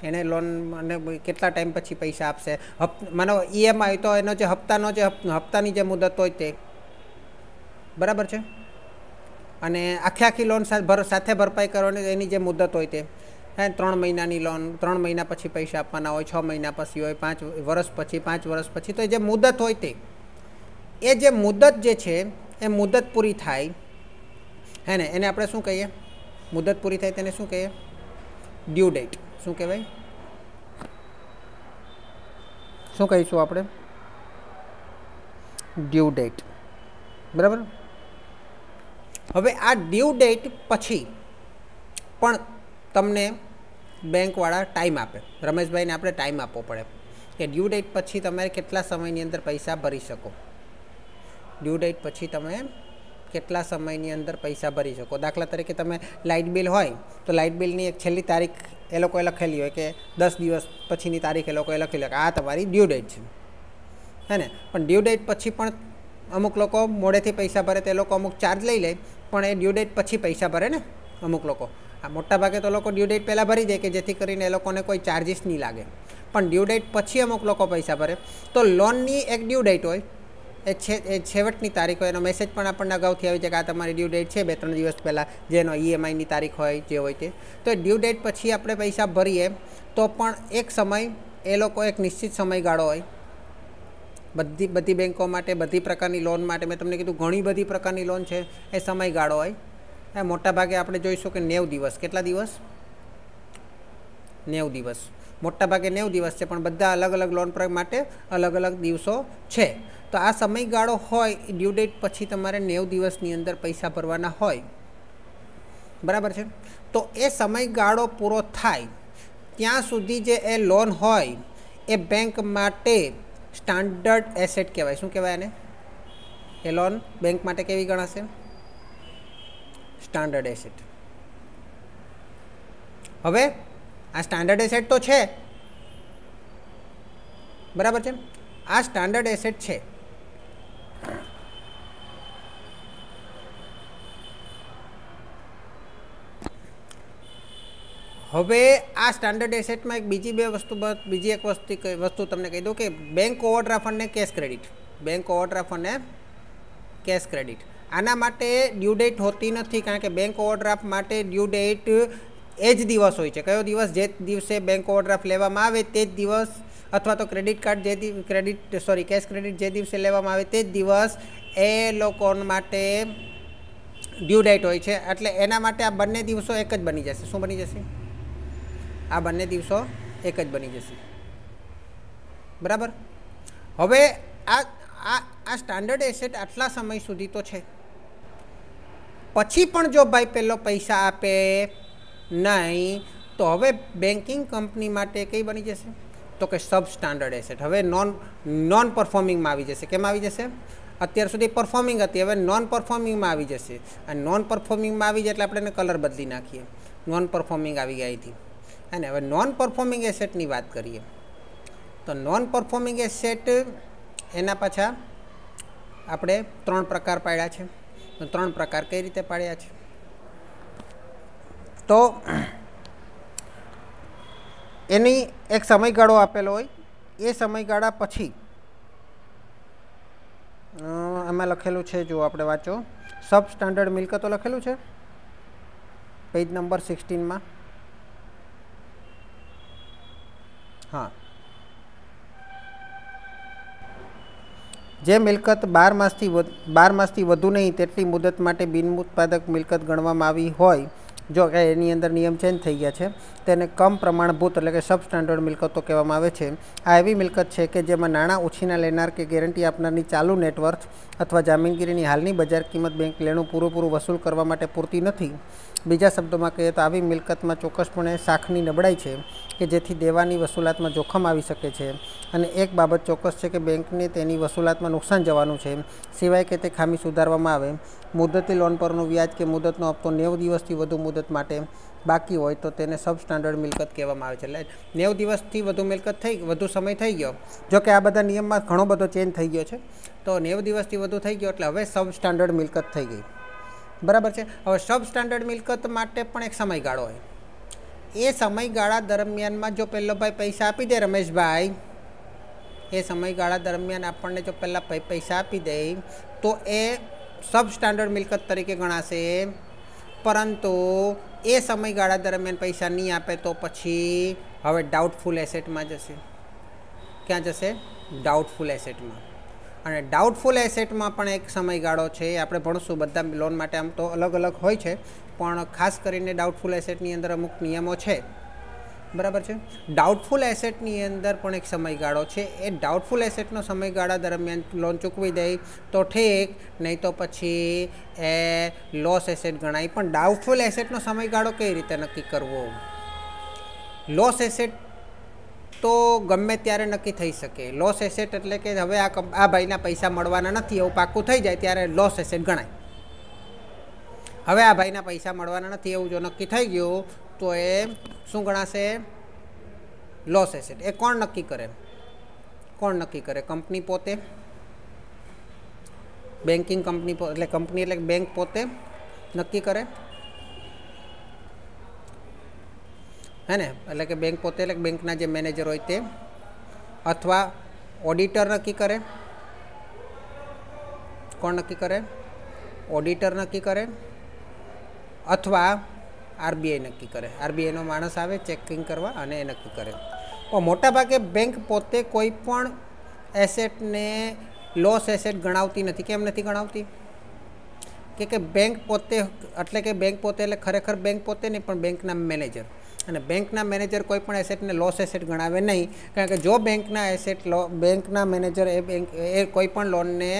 એને લોન અને કેટલા ટાઈમ પછી પૈસા આપશે, માનો ઈએમઆઈ તો એનો જે હપ્તાની જે મુદત હોય તે, બરાબર છે. અને આખી લોન સાથે ભરપાઈ કરવાની એની જે મુદત હોય તે, હે 3 મહિનાની લોન 3 મહિના પછી પૈસા આપવાના હોય, 6 મહિના પછી હોય, 5 વર્ષ પછી, 5 વર્ષ પછી, તો એ જે મુદત હોય તે, એ જે મુદત જે છે એ મુદત પૂરી થાય હે ને, એને આપણે શું કહીએ? મુદત પૂરી થાય તેને શું કહીએ? Due date. શું કહેવાય? શું કહીશું આપણે? Due date. બરાબર. હવે આ ડ્યુ ડેટ પછી પણ તમને બેંકવાળા ટાઈમ આપે. રમેશભાઈને આપણે ટાઈમ આપવો પડે કે ડ્યુ ડેટ પછી તમે કેટલા સમયની અંદર પૈસા ભરી શકો. ડ્યુ ડેટ પછી તમે કેટલા સમયની અંદર પૈસા ભરી શકો. દાખલા તરીકે તમે લાઇટ બિલ હોય તો લાઇટ બિલની એક છેલ્લી તારીખ એ લોકોએ લખેલી હોય કે 10 દિવસ પછીની તારીખ એ લોકોએ લખેલી હોય કે આ તમારી ડ્યુ ડેટ છે, હે ને. પણ ડ્યુ ડેટ પછી પણ અમુક લોકો મોડેથી પૈસા ભરે તે લોકો અમુક ચાર્જ લઈ લે, પણ એ ડ્યુ ડેટ પછી પૈસા ભરે ને અમુક લોકો. આ મોટા ભાગે તો લોકો ડ્યુ ડેટ પહેલાં ભરી દે કે જેથી કરીને એ લોકોને કોઈ ચાર્જિસ નહીં લાગે. પણ ડ્યુ ડેટ પછી અમુક લોકો પૈસા ભરે. તો લોનની એક ડ્યુ ડેટ હોય, એ છેવટની તારીખ હોય, એનો મેસેજ પણ આપણને અગાઉથી આવી જાય કે આ તમારી ડ્યુ ડેટ છે 2-3 દિવસ પહેલાં, જેનો ઈએમઆઈની તારીખ હોય જે હોય તે. તો એ ડ્યુ ડેટ પછી આપણે પૈસા ભરીએ તો પણ એક સમય, એ લોકો એક નિશ્ચિત સમયગાળો હોય બધી બેન્કો માટે, બધી પ્રકારની લોન માટે. મેં તમને કીધું ઘણી બધી પ્રકારની લોન છે, એ સમયગાળો હોય. મોટા ભાગે આપણે જોઈશું કે 90 દિવસ. કેટલા દિવસ? 90 દિવસ. મોટા ભાગે 90 દિવસ છે, પણ બધા અલગ અલગ લોન માટે અલગ અલગ દિવસો છે. તો આ સમયગાળો હોય, ડ્યુ ડેટ પછી તમારે 90 દિવસની અંદર પૈસા ભરવાના હોય, બરાબર છે. તો એ સમયગાળો પૂરો થાય ત્યાં સુધી જે એ લોન હોય એ બેંક માટે સ્ટાન્ડર્ડ એસેટ કહેવાય. શું કહેવાય એને? એ લોન બેંક માટે કેવી ગણાશે? Standard asset. હવે આ સ્ટાન્ડર્ડ એસેટ તો છે, બરાબર છે. આ સ્ટાન્ડર્ડ એસેટ છે. હવે આ સ્ટાન્ડર્ડ એસેટમાં એક બીજી એક વસ્તુ તમને કહી દઉં કે બેંક ઓવરડ્રાફ્ટ અને કેશ ક્રેડિટ. બેંક ઓવરડ્રાફ્ટ અને કેશ ક્રેડિટ, આના માટે ડ્યુ ડેટ હોતી નથી, કારણ કે બેંક ઓવરડ્રાફ્ટ માટે ડ્યુ ડેટ એ જ દિવસ હોય છે. કયો દિવસ? જે દિવસે બેંક ઓવરડ્રાફ્ટ લેવામાં આવે તે જ દિવસ, અથવા તો ક્રેડિટ કાર્ડ કેશ ક્રેડિટ જે દિવસે લેવામાં આવે તે જ દિવસ એ લોકો માટે ડ્યુ ડેટ હોય છે. એટલે એના માટે આ બંને દિવસો એક જ બની જશે. શું બની જશે? આ બંને દિવસો એક જ બની જશે, બરાબર. હવે આ સ્ટાન્ડર્ડ એસેટ આટલા સમય સુધી તો છે. પછી પણ જો ભાઈ પહેલો પૈસા આપે નહીં તો હવે બેન્કિંગ કંપની માટે કઈ બની જશે? તો કે સબ સ્ટાન્ડર્ડ એસેટ. હવે નોન પરફોર્મિંગમાં આવી જશે. કેમ આવી જશે? અત્યાર સુધી પરફોર્મિંગ હતી, હવે નોન પરફોર્મિંગમાં આવી જશે. અને નોન પરફોર્મિંગમાં આવી જાય એટલે આપણે એને કલર બદલી નાખીએ. નોન પરફોર્મિંગ આવી ગઈ હતી. અને હવે નોન પરફોર્મિંગ એસેટની વાત કરીએ તો નોન પરફોર્મિંગ એસેટ એના પાછા આપણે 3 પ્રકાર પાડ્યા છે. તો 3 પ્રકાર કઈ રીતે પાડ્યા છે? તો એની એક સમયગાળો આપેલો હોય, એ સમયગાળા પછી આમાં લખેલું છે, જો આપણે વાંચો, સબ સ્ટાન્ડર્ડ મિલકતો લખેલું છે પેજ નંબર 16માં. હા, જે મિલકત 12 માસથી વધુ નહીં તેટલી મુદત માટે બિન ઉત્પાદક મિલકત ગણવામાં આવી હોય, જો કે એની અંદર નિયમ ચેન્જ થઈ ગયા છે, તેને કમ પ્રમાણભૂત એટલે કે સબ સ્ટાન્ડર્ડ મિલકતો કહેવામાં આવે છે. આ એવી મિલકત છે કે જેમાં નાણાં ઉછીના લેનાર કે ગેરંટી આપનારની ચાલુ નેટવર્થ અથવા જામીનગીરીની હાલની બજાર કિંમત બેંક લેણું પૂરેપૂરું વસૂલ કરવા માટે પૂરતી નથી, બીજા શબ્દોમાં કહીએ તો આવી મિલકતમાં ચોક્કસપણે શાખની નબળાઈ છે કે જેથી દેવાની વસૂલાતમાં જોખમ આવી શકે છે અને એક બાબત ચોક્કસ છે કે બેંકને તેની વસૂલાતમાં નુકસાન જવાનું છે સિવાય કે તે ખામી સુધારવામાં આવે. મુદતી લોન પરનું વ્યાજ કે મુદતનો હપ્તો 90 દિવસથી વધુ મુદત માટે બાકી હોય તો તેને સબસ્ટાન્ડર્ડ મિલકત કહેવામાં આવે છે. એટલે 90 દિવસથી વધુ સમય થઈ ગયો, જો કે આ બધા નિયમમાં ઘણો બધો ચેન્જ થઈ ગયો છે, તો 90 દિવસથી વધુ થઈ ગયો એટલે હવે સબસ્ટાન્ડર્ડ મિલકત થઈ ગઈ. બરાબર છે. હવે સબસ્ટાન્ડર્ડ મિલકત માટે પણ એક સમયગાળો હોય. એ સમયગાળા દરમિયાનમાં જો પહેલો ભાઈ પૈસા આપી દે, રમેશભાઈ, એ સમયગાળા દરમિયાન આપણને જો પહેલાં પૈસા આપી દે તો એ સબસ્ટાન્ડર્ડ મિલકત તરીકે ગણાશે. પરંતુ એ સમયગાળા દરમિયાન પૈસા નહીં આપે તો પછી હવે ડાઉટફુલ એસેટમાં જશે. ક્યાં જશે? ડાઉટફુલ એસેટમાં. અને ડાઉટફુલ એસેટમાં પણ એક સમયગાળો છે, આપણે ભણશું. બધા લોન માટે આમ તો અલગ અલગ હોય છે, પણ ખાસ કરીને ડાઉટફુલ એસેટની અંદર અમુક નિયમો છે. બરાબર છે. ડાઉટફુલ એસેટની અંદર પણ એક સમયગાળો છે. એ ડાઉટફુલ એસેટનો સમયગાળા દરમિયાન લોન ચૂકવી દે તો ઠીક, નહીં તો પછી એ લોસ એસેટ ગણાય. પણ ડાઉટફુલ એસેટનો સમયગાળો કઈ રીતે નક્કી કરવો? લોસ એસેટ તો ગમે ત્યારે નક્કી થઈ શકે. લોસ એસેટ એટલે કે હવે આ ભાઈના પૈસા મળવાના નથી એવું પાક્કું થઈ જાય ત્યારે લોસ એસેટ ગણાય. હવે આ ભાઈના પૈસા મળવાના નથી એવું જો નક્કી થઈ ગયું તો એ શું ગણાશે? Loss asset. એ કોણ નક્કી કરે? કંપની પોતે. બેન્કિંગ કંપની એટલે કંપની એટલે બેંક પોતે નક્કી કરે, હે ને? એટલે કે બેંક પોતે એટલે બેંકના જે મેનેજર હોય તે, અથવા ઓડિટર નક્કી કરે. કોણ નક્કી કરે? ઓડિટર નક્કી કરે, અથવા આરબીઆઈ નક્કી કરે. આરબીઆઈનો માણસ આવે ચેકિંગ કરવા અને એ નક્કી કરે. પણ મોટાભાગે બેંક પોતે કોઈ પણ એસેટને લોસ એસેટ ગણાવતી નથી. કેમ નથી ગણાવતી? કે બેંક પોતે એટલે ખરેખર બેંક પોતે નહીં, પણ બેંકના મેનેજર. અને બેંકના મેનેજર કોઈ પણ એસેટને લોસ એસેટ ગણાવે નહીં, કારણ કે જો બેંકના મેનેજર એ કોઈ પણ લોનને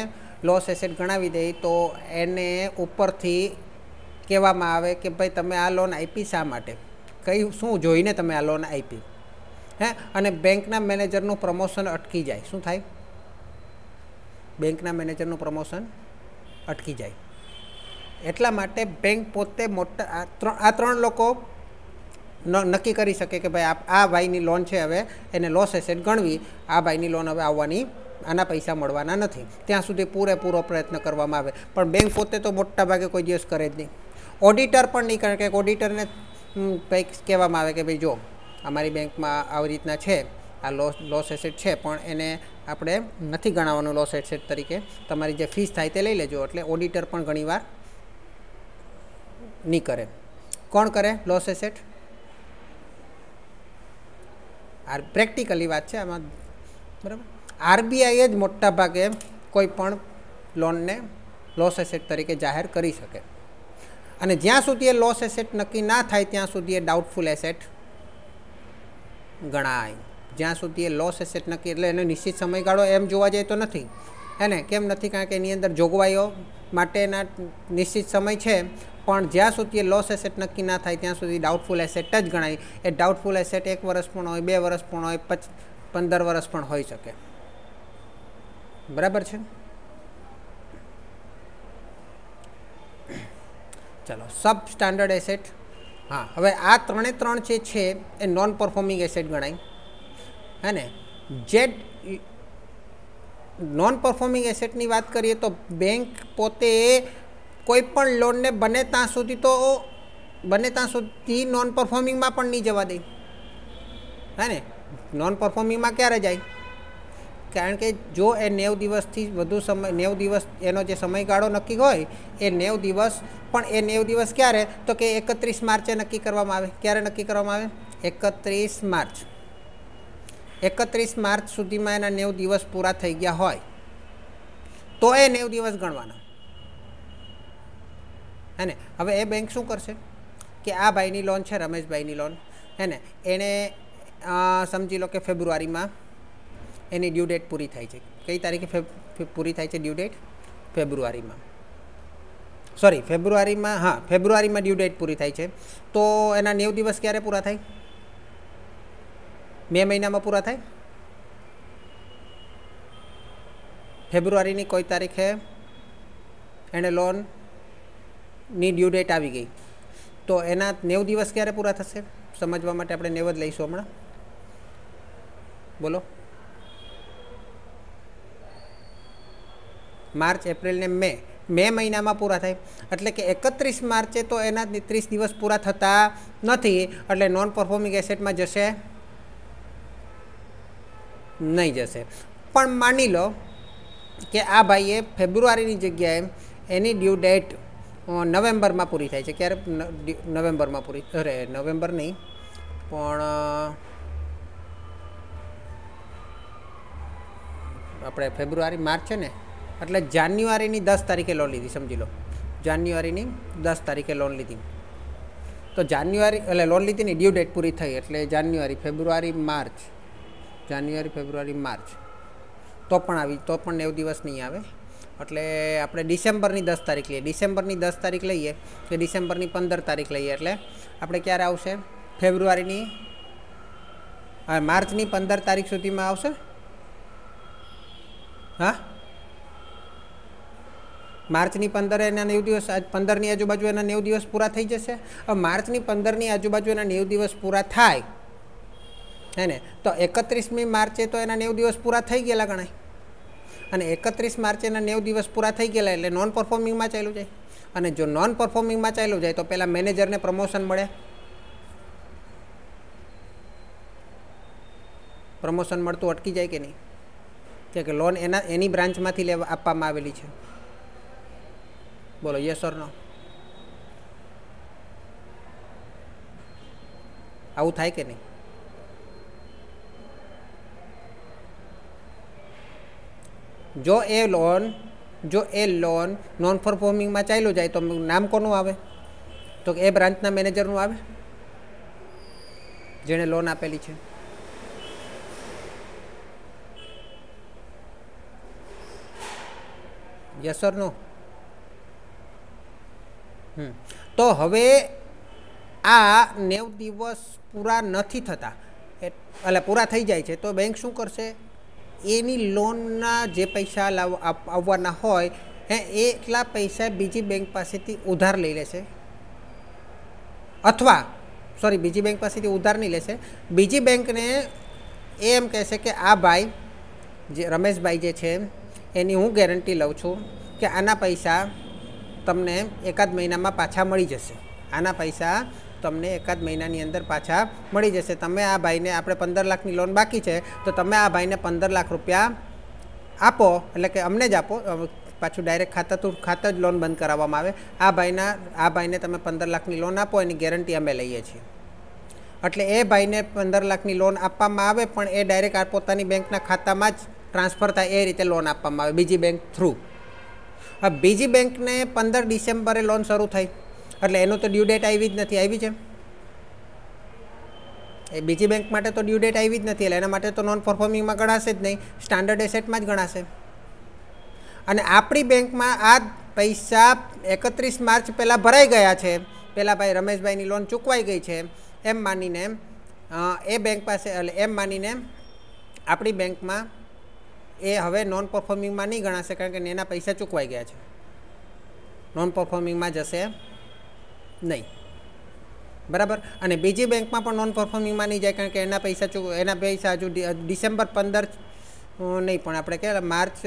લોસ એસેટ ગણાવી દે તો એને ઉપરથી કહેવામાં આવે કે ભાઈ તમે આ લોન આપી શા માટે, શું જોઈને તમે આ લોન આપી, હે? અને બેંકના મેનેજરનું પ્રમોશન અટકી જાય. શું થાય? બેંકના મેનેજરનું પ્રમોશન અટકી જાય. એટલા માટે બેંક પોતે આ ત્રણ લોકો નક્કી કરી શકે કે ભાઈ આ ભાઈની લોન છે, હવે એને લોસ એસેટ ગણવી. આ ભાઈની લોન હવે આવવાની, આના પૈસા મળવાના નથી, ત્યાં સુધી પૂરેપૂરો પ્રયત્ન કરવામાં આવે. પણ બેંક પોતે તો મોટા ભાગે કોઈ દિવસ કરે જ નહીં. ઓડિટર પણ નહીં, કારણ કે ઓડિટરને કંઈક કહેવામાં આવે કે ભાઈ જો અમારી બેંકમાં આવી રીતના છે, આ લોસ એસેટ છે, પણ એને આપણે નથી ગણાવવાનું લોસ એસેટ તરીકે, તમારી જે ફીસ થાય તે લઈ લેજો. એટલે ઓડિટર પણ ઘણીવાર નહીં કરે. કોણ કરે લોસ એસેટ? પ્રેક્ટિકલી વાત છે આમાં, બરાબર. આરબીઆઈ જ મોટા ભાગે કોઈ પણ લોનને લોસ એસેટ તરીકે જાહેર કરી શકે. અને જ્યાં સુધી એ લોસ એસેટ નક્કી ના થાય ત્યાં સુધી એ ડાઉટફુલ એસેટ ગણાય. જ્યાં સુધી એ લોસ એસેટ નક્કી, એટલે એને નિશ્ચિત સમયગાળો એમ જોવા જાય તો નથી, હે ને? કેમ નથી? કારણ કે એની અંદર જોગવાઈઓ માટેના નિશ્ચિત સમય છે, પણ જ્યાં સુધી એ લોસ એસેટ નક્કી ના થાય ત્યાં સુધી ડાઉટફુલ એસેટ જ ગણાય. એ ડાઉટફુલ એસેટ 1 વર્ષ પણ હોય, 2 વર્ષ પણ હોય, 15 વર્ષ પણ હોઈ શકે. બરાબર છે. ચાલો, સબ સ્ટાન્ડર્ડ એસેટ. હા, હવે આ ત્રણ જે છે એ નોન પરફોર્મિંગ એસેટ ગણાય, હે ને? જે નોન પરફોર્મિંગ એસેટની વાત કરીએ તો બેંક પોતે કોઈ પણ લોનને બને ત્યાં સુધી નોન પરફોર્મિંગમાં પણ નહીં જવા દે, હે ને? નોન પરફોર્મિંગમાં ક્યારે જાય? કારણ કે જો એ 90 દિવસથી વધુ સમય, 90 દિવસ એનો જે સમયગાળો નક્કી હોય, એ 90 દિવસ, પણ એ 90 દિવસ ક્યારે? તો કે 31 માર્ચે નક્કી કરવામાં આવે. ક્યારે નક્કી કરવામાં આવે? 31 માર્ચ. 31 માર્ચ સુધીમાં એના 90 દિવસ પૂરા થઈ ગયા હોય તો એ 90 દિવસ ગણવાના, હે ને? હવે એ બેંક શું કરશે કે આ ભાઈની લોન છે, રમેશભાઈની લોન, હે ને? એણે સમજી લો કે ફેબ્રુઆરીમાં એની ડ્યુ ડેટ પૂરી થાય છે. કઈ તારીખે પૂરી થાય છે ડ્યુ ડેટ? ફેબ્રુઆરીમાં. સોરી ફેબ્રુઆરીમાં, હા ફેબ્રુઆરીમાં ડ્યુ ડેટ પૂરી થાય છે, તો એના 90 દિવસ ક્યારે પૂરા થાય? મે મહિનામાં પૂરા થાય. ફેબ્રુઆરીની કોઈ તારીખે એને લોનની ડ્યુ ડેટ આવી ગઈ, તો એના 90 દિવસ ક્યારે પૂરા થશે? સમજવા માટે આપણે 90 જ લઈશું હમણાં. બોલો. માર્ચ, એપ્રિલ ને મે મહિનામાં પૂરા થાય. એટલે કે 31 માર્ચે તો એના 30 દિવસ પૂરા થતા નથી, એટલે નોન પરફોર્મિંગ એસેટમાં જશે નહીં જશે. પણ માની લો કે આ ભાઈએ ફેબ્રુઆરીની જગ્યાએ એની ડ્યુ ડેટ નવેમ્બરમાં પૂરી થાય છે. ક્યારે? નવેમ્બરમાં પૂરી, અરે નવેમ્બર નહીં પણ આપણે ફેબ્રુઆરી માર્ચ છે ને, એટલે જાન્યુઆરીની 10 તારીખે લોન લીધી, સમજી લો જાન્યુઆરીની 10 તારીખે લોન લીધી. તો જાન્યુઆરી એટલે લોન લીધી ને ડ્યુ ડેટ પૂરી થઈ, એટલે જાન્યુઆરી, ફેબ્રુઆરી, માર્ચ, જાન્યુઆરી, ફેબ્રુઆરી, માર્ચ, તો પણ 90 દિવસ નહીં આવે. એટલે આપણે ડિસેમ્બરની 10 તારીખ લઈએ, ડિસેમ્બરની 10 તારીખ લઈએ કે ડિસેમ્બરની 15 તારીખ લઈએ, એટલે આપણે ક્યારે આવશે? ફેબ્રુઆરીની, માર્ચની 15 તારીખ સુધીમાં આવશે. હા, માર્ચની 15 એના 90 દિવસ, 15ની આજુબાજુ એના 90 દિવસ પૂરા થઈ જશે. હવે માર્ચની 15ની આજુબાજુ એના 90 દિવસ પૂરા થાય હે ને, તો 31મી માર્ચે તો એના 90 દિવસ પૂરા થઈ ગયેલા ગણાય. અને 31 માર્ચે એના 90 દિવસ પૂરા થઈ ગયેલા, એટલે નોન પરફોર્મિંગમાં ચાલ્યું જાય. અને જો નોન પરફોર્મિંગમાં ચાલ્યું જાય તો પહેલાં મેનેજરને પ્રમોશન મળે. પ્રમોશન મળતું અટકી જાય કે નહીં? કે લોન એની બ્રાન્ચમાંથી આપવામાં આવેલી છે. બોલો, યસ ઓર નો? આવું થાય કે નહીં? જો એ લોન નોન પરફોર્મિંગમાં ચાલ્યો જાય તો નામ કોનું આવે? તો એ બ્રાન્ચના મેનેજરનું આવે જેણે લોન આપેલી છે. યસ ઓર નો? તો હવે આ 90 દિવસ પૂરા નથી થતા, એટલે પૂરા થઈ જાય છે, તો બેંક શું કરશે? એની લોનના જે પૈસા આવવાના હોય એટલા પૈસા બીજી બેંક પાસેથી ઉધાર લઈ લેશે, અથવા બીજી બેંક પાસેથી ઉધાર નહીં લેશે, બીજી બેંકને એમ કહેશે કે આ ભાઈ જે રમેશભાઈ જે છે એની હું ગેરંટી લઉં છું કે આના પૈસા તમને એકાદ મહિનામાં પાછા મળી જશે. આના પૈસા તમને એકાદ મહિનાની અંદર પાછા મળી જશે. તમે આ ભાઈને, આપણે 15 લાખની લોન બાકી છે, તો તમે આ ભાઈને 15 લાખ રૂપિયા આપો, એટલે કે અમને જ આપો, પાછું ડાયરેક્ટ ખાતા જ લોન બંધ કરાવવામાં આવે. આ ભાઈને તમે 15 લાખની લોન આપો, એની ગેરંટી અમે લઈએ છીએ. એટલે એ ભાઈને 15 લાખની લોન આપવામાં આવે, પણ એ ડાયરેક્ટ પોતાની બેંકના ખાતામાં જ ટ્રાન્સફર થાય, એ રીતે લોન આપવામાં આવે બીજી બેંક થ્રુ. હવે બીજી બેંકને 15 ડિસેમ્બરે લોન શરૂ થઈ, એટલે એનું તો ડ્યુ ડેટ આવી જ નથી. આવી છે એ બીજી બેંક માટે તો ડ્યુ ડેટ આવી જ નથી, એટલે એના માટે તો નોન પરફોર્મિંગમાં ગણાશે જ નહીં, સ્ટાન્ડર્ડ એસેટમાં જ ગણાશે. અને આપણી બેંકમાં આ પૈસા 31 માર્ચ પહેલાં ભરાઈ ગયા છે, પહેલાં ભાઈ રમેશભાઈની લોન ચૂકવાઈ ગઈ છે એમ માનીને એ બેંક પાસે, એટલે એમ માનીને આપણી બેંકમાં એ હવે નોન પરફોર્મિંગમાં નહીં ગણાશે, કારણ કે એના પૈસા ચૂકવાઈ ગયા છે, નોન પરફોર્મિંગમાં જશે નહીં. બરાબર. અને બીજી બેંકમાં પણ નોન પરફોર્મિંગમાં નહીં જાય, કારણ કે એના પૈસા હજુ ડિસેમ્બર 15 નહીં, પણ આપણે કે માર્ચ,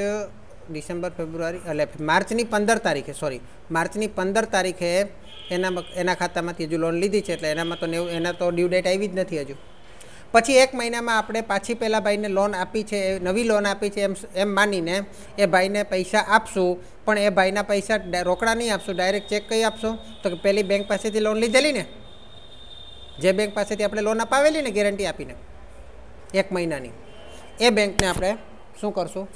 ડિસેમ્બર, ફેબ્રુઆરી, એટલે માર્ચની 15 તારીખે, માર્ચની 15 તારીખે એના ખાતામાંથી હજુ લોન લીધી છે, એટલે એનામાં તો એના તો ડ્યુ ડેટ આવી જ નથી હજુ. પછી એક મહિનામાં આપણે પાછી પહેલાં ભાઈને લોન આપી છે, નવી લોન આપી છે એમ માનીને એ ભાઈને પૈસા આપશું, પણ એ ભાઈના પૈસા રોકડા નહીં આપશું, ડાયરેક્ટ ચેક કઈ આપશું? તો કે પેલી બેંક પાસેથી લોન લીધેલી ને, જે બેંક પાસેથી આપણે લોન અપાવેલી ને ગેરંટી આપીને 1 મહિનાની, એ બેંકને આપણે શું કરશું?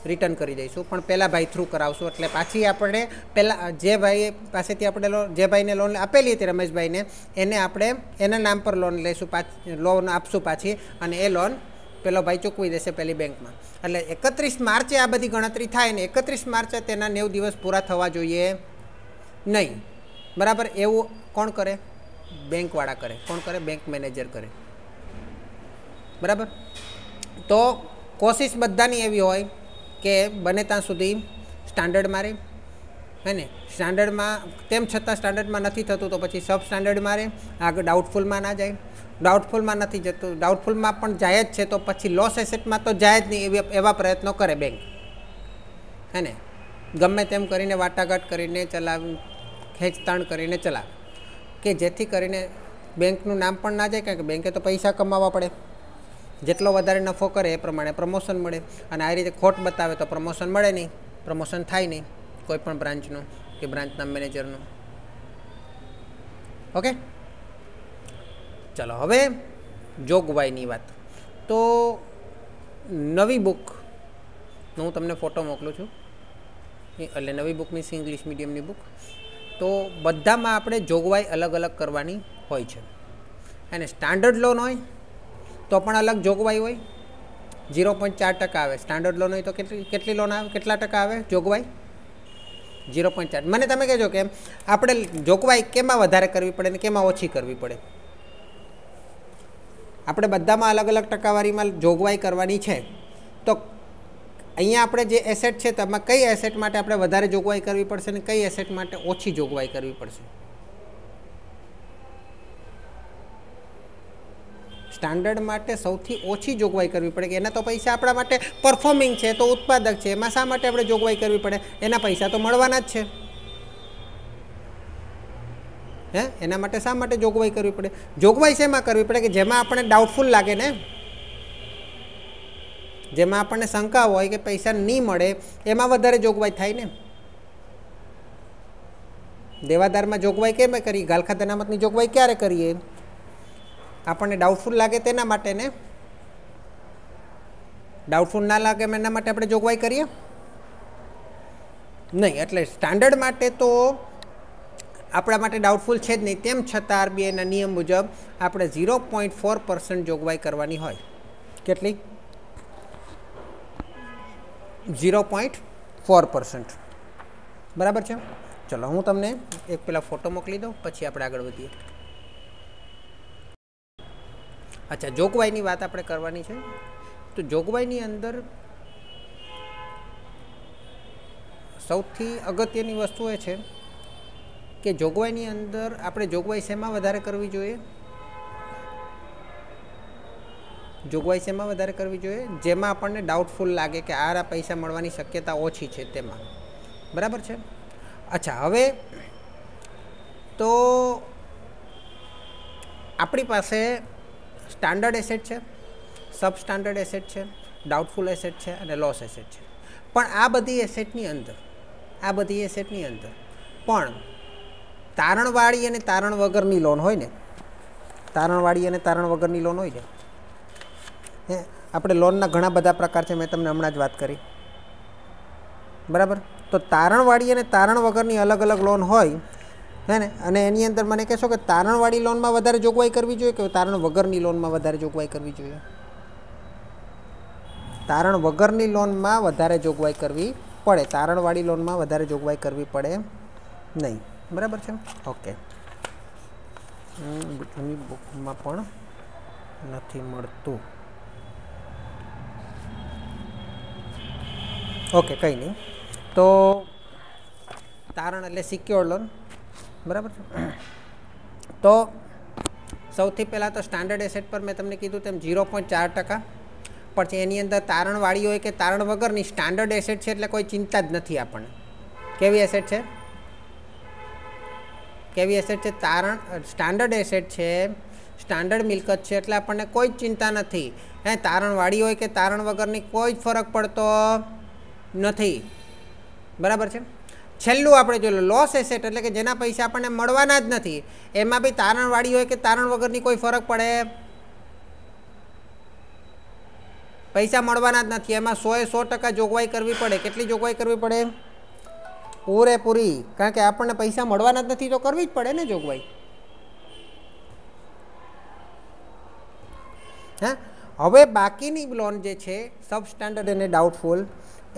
રિટર્ન કરી દઈશું, પણ પહેલાં ભાઈ થ્રુ કરાવશું. એટલે પાછી આપણે પહેલાં જે ભાઈ પાસેથી આપણે જે ભાઈને લોન આપેલી હતી રમેશભાઈને, એને આપણે એના નામ પર લોન લઈશું, લોન આપશું પાછી, અને એ લોન પેલો ભાઈ ચૂકવી દેશે પેલી બેંકમાં. એટલે 31 માર્ચે આ બધી ગણતરી થાય ને 31 માર્ચે તેના 90 દિવસ પૂરા થવા જોઈએ નહીં, બરાબર. એવું કોણ કરે? બેંકવાળા કરે. કોણ કરે? બેંક મેનેજર કરે, બરાબર. તો કોશિશ બધાની એવી હોય કે બને ત્યાં સુધી સ્ટાન્ડર્ડમાં રહે, હે ને. સ્ટાન્ડર્ડમાં તેમ છતાં સ્ટાન્ડર્ડમાં નથી થતું તો પછી સબ સ્ટાન્ડર્ડમાં રહે, આગળ ડાઉટફુલમાં ના જાય. ડાઉટફુલમાં નથી જતું, ડાઉટફુલમાં પણ જાય જ છે તો પછી લોસ એસેટમાં તો જાય જ નહીં, એવા પ્રયત્નો કરે બેંક, હે ને. ગમે તેમ કરીને વાટાઘાટ કરીને ચલાવી, ખેંચતાણ કરીને ચલાવે કે જેથી કરીને બેંકનું નામ પણ ના જાય, કારણ કે બેંકે તો પૈસા કમાવવા પડે. જેટલો વધારે નફો કરે એ પ્રમાણે પ્રમોશન મળે, અને આ રીતે ખોટ બતાવે તો પ્રમોશન મળે નહીં, પ્રમોશન થાય નહીં કોઈ પણ બ્રાન્ચનું કે બ્રાન્ચના મેનેજરનું. ઓકે, ચલો હવે જોગવાઈની વાત. તો નવી બુક હું તમને ફોટો મોકલું છું, એટલે નવી બુક મીન્સ ઇંગ્લિશ મીડિયમની બુક. તો બધામાં આપણે જોગવાઈ અલગ અલગ કરવાની હોય છે, અને સ્ટાન્ડર્ડ લોન હોય તો પણ અલગ જોગવાઈ હોય. 0.4% આવે. સ્ટાન્ડર્ડ લોન હોય તો કેટલી લોન આવે, કેટલા ટકા આવે જોગવાઈ? 0.4. મને તમે કહેજો કે આપણે જોગવાઈ કેમાં વધારે કરવી પડે ને કેમાં ઓછી કરવી પડે? આપણે બધામાં અલગ અલગ ટકાવારીમાં જોગવાઈ કરવાની છે, તો અહીંયા આપણે જે એસેટ છે તેમાં કઈ એસેટ માટે આપણે વધારે જોગવાઈ કરવી પડશે ને કઈ એસેટ માટે ઓછી જોગવાઈ કરવી પડશે? સ્ટાન્ડર્ડ માટે સૌથી ઓછી જોગવાઈ કરવી પડે કે એના તો પૈસા આપણા માટે પરફોર્મિંગ છે, તો ઉત્પાદક છે, એમાં શા માટે આપણે જોગવાઈ કરવી પડે? એના પૈસા તો મળવાના જ છે, હે. એના માટે શા માટે જોગવાઈ કરવી પડે? જોગવાઈ શેમાં કરવી પડે કે જેમાં આપણને ડાઉટફુલ લાગે ને, જેમાં આપણને શંકા હોય કે પૈસા નહીં મળે, એમાં વધારે જોગવાઈ થાય ને. દેવાદારમાં જોગવાઈ કેમ કરી? ગાલખાત અનામતની જોગવાઈ ક્યારે કરીએ? આપણને ડાઉટફુલ લાગે તેના માટે ને. ડાઉટફુલ ના લાગે એના માટે આપણે જોગવાઈ કરીએ નહીં. એટલે સ્ટાન્ડર્ડ માટે તો આપણા માટે ડાઉટફુલ છે જ નહીં, તેમ છતાં આરબીઆઈના નિયમ મુજબ આપણે 0.4% જોગવાઈ કરવાની હોય. કેટલી? 0.4%, બરાબર છે. ચલો હું તમને એક પેલા ફોટો મોકલી દઉં, પછી આપણે આગળ વધીએ. અચ્છા, જોગવાઈની વાત આપણે કરવાની છે. તો જોગવાઈની અંદર સૌથી અગત્યની વસ્તુ એ છે કે જોગવાઈની અંદર આપણે જોગવાઈ શેમાં વધારે કરવી જોઈએ? જોગવાઈ શેમાં વધારે કરવી જોઈએ? જેમાં આપણને ડાઉટફુલ લાગે કે આ પૈસા મળવાની શક્યતા ઓછી છે તેમાં, બરાબર છે. અચ્છા, હવે તો આપણી પાસે સ્ટાન્ડર્ડ એસેટ છે, સબ સ્ટાન્ડર્ડ એસેટ છે, ડાઉટફુલ એસેટ છે અને લોસ એસેટ છે. પણ આ બધી એસેટની અંદર પણ તારણવાળી અને તારણ વગરની લોન હોય ને, તારણવાળી અને તારણ વગરની લોન હોય ને. આપણે લોનના ઘણા બધા પ્રકાર છે, મેં તમને હમણાં જ વાત કરી, બરાબર. તો તારણવાળી અને તારણ વગરની અલગ અલગ લોન હોય, હે ને. અને એની અંદર મને કહેશો કે તારણવાળી લોનમાં વધારે જોગવાઈ કરવી જોઈએ કે તારણ વગરની લોનમાં વધારે જોગવાઈ કરવી જોઈએ? તારણ વગરની લોનમાં વધારે જોગવાઈ કરવી પડે, તારણવાળી લોનમાં વધારે જોગવાઈ કરવી પડે નહીં, બરાબર છે. ઓકે, જૂની બુકમાં પણ નથી મળતું. ઓકે, કંઈ નહીં. તો તારણ એટલે સિક્યોર લોન, બરાબર છે. તો સૌથી પહેલાં તો સ્ટાન્ડર્ડ એસેટ પર મેં તમને કીધું તેમ 0.4%. પછી એની અંદર તારણવાળી હોય કે તારણ વગરની સ્ટાન્ડર્ડ એસેટ છે, એટલે કોઈ ચિંતા જ નથી આપણને. કેવી એસેટ છે? કેવી એસેટ છે? સ્ટાન્ડર્ડ એસેટ છે, સ્ટાન્ડર્ડ મિલકત છે, એટલે આપણને કોઈ જ ચિંતા નથી. તારણવાળી હોય કે તારણ વગરની કોઈ જ ફરક પડતો નથી, બરાબર છે. છેલ્લું આપણે જોયું લોસ એસેટ, એટલે કે જેના પૈસા આપણને મળવાના જ નથી, એમાં બી તારણવાળી હોય કે તારણ વગરની કોઈ ફરક પડે? પૈસા મળવાના જ નથી, એમાં 100% જોગવાઈ કરવી પડે. કેટલી જોગવાઈ કરવી પડે? પૂરેપૂરી, કારણ કે આપણને પૈસા મળવાના જ નથી તો કરવી જ પડે ને જોગવાઈ. હા, હવે બાકીની લોન જે છે સબ સ્ટાન્ડર્ડ અને ડાઉટફુલ,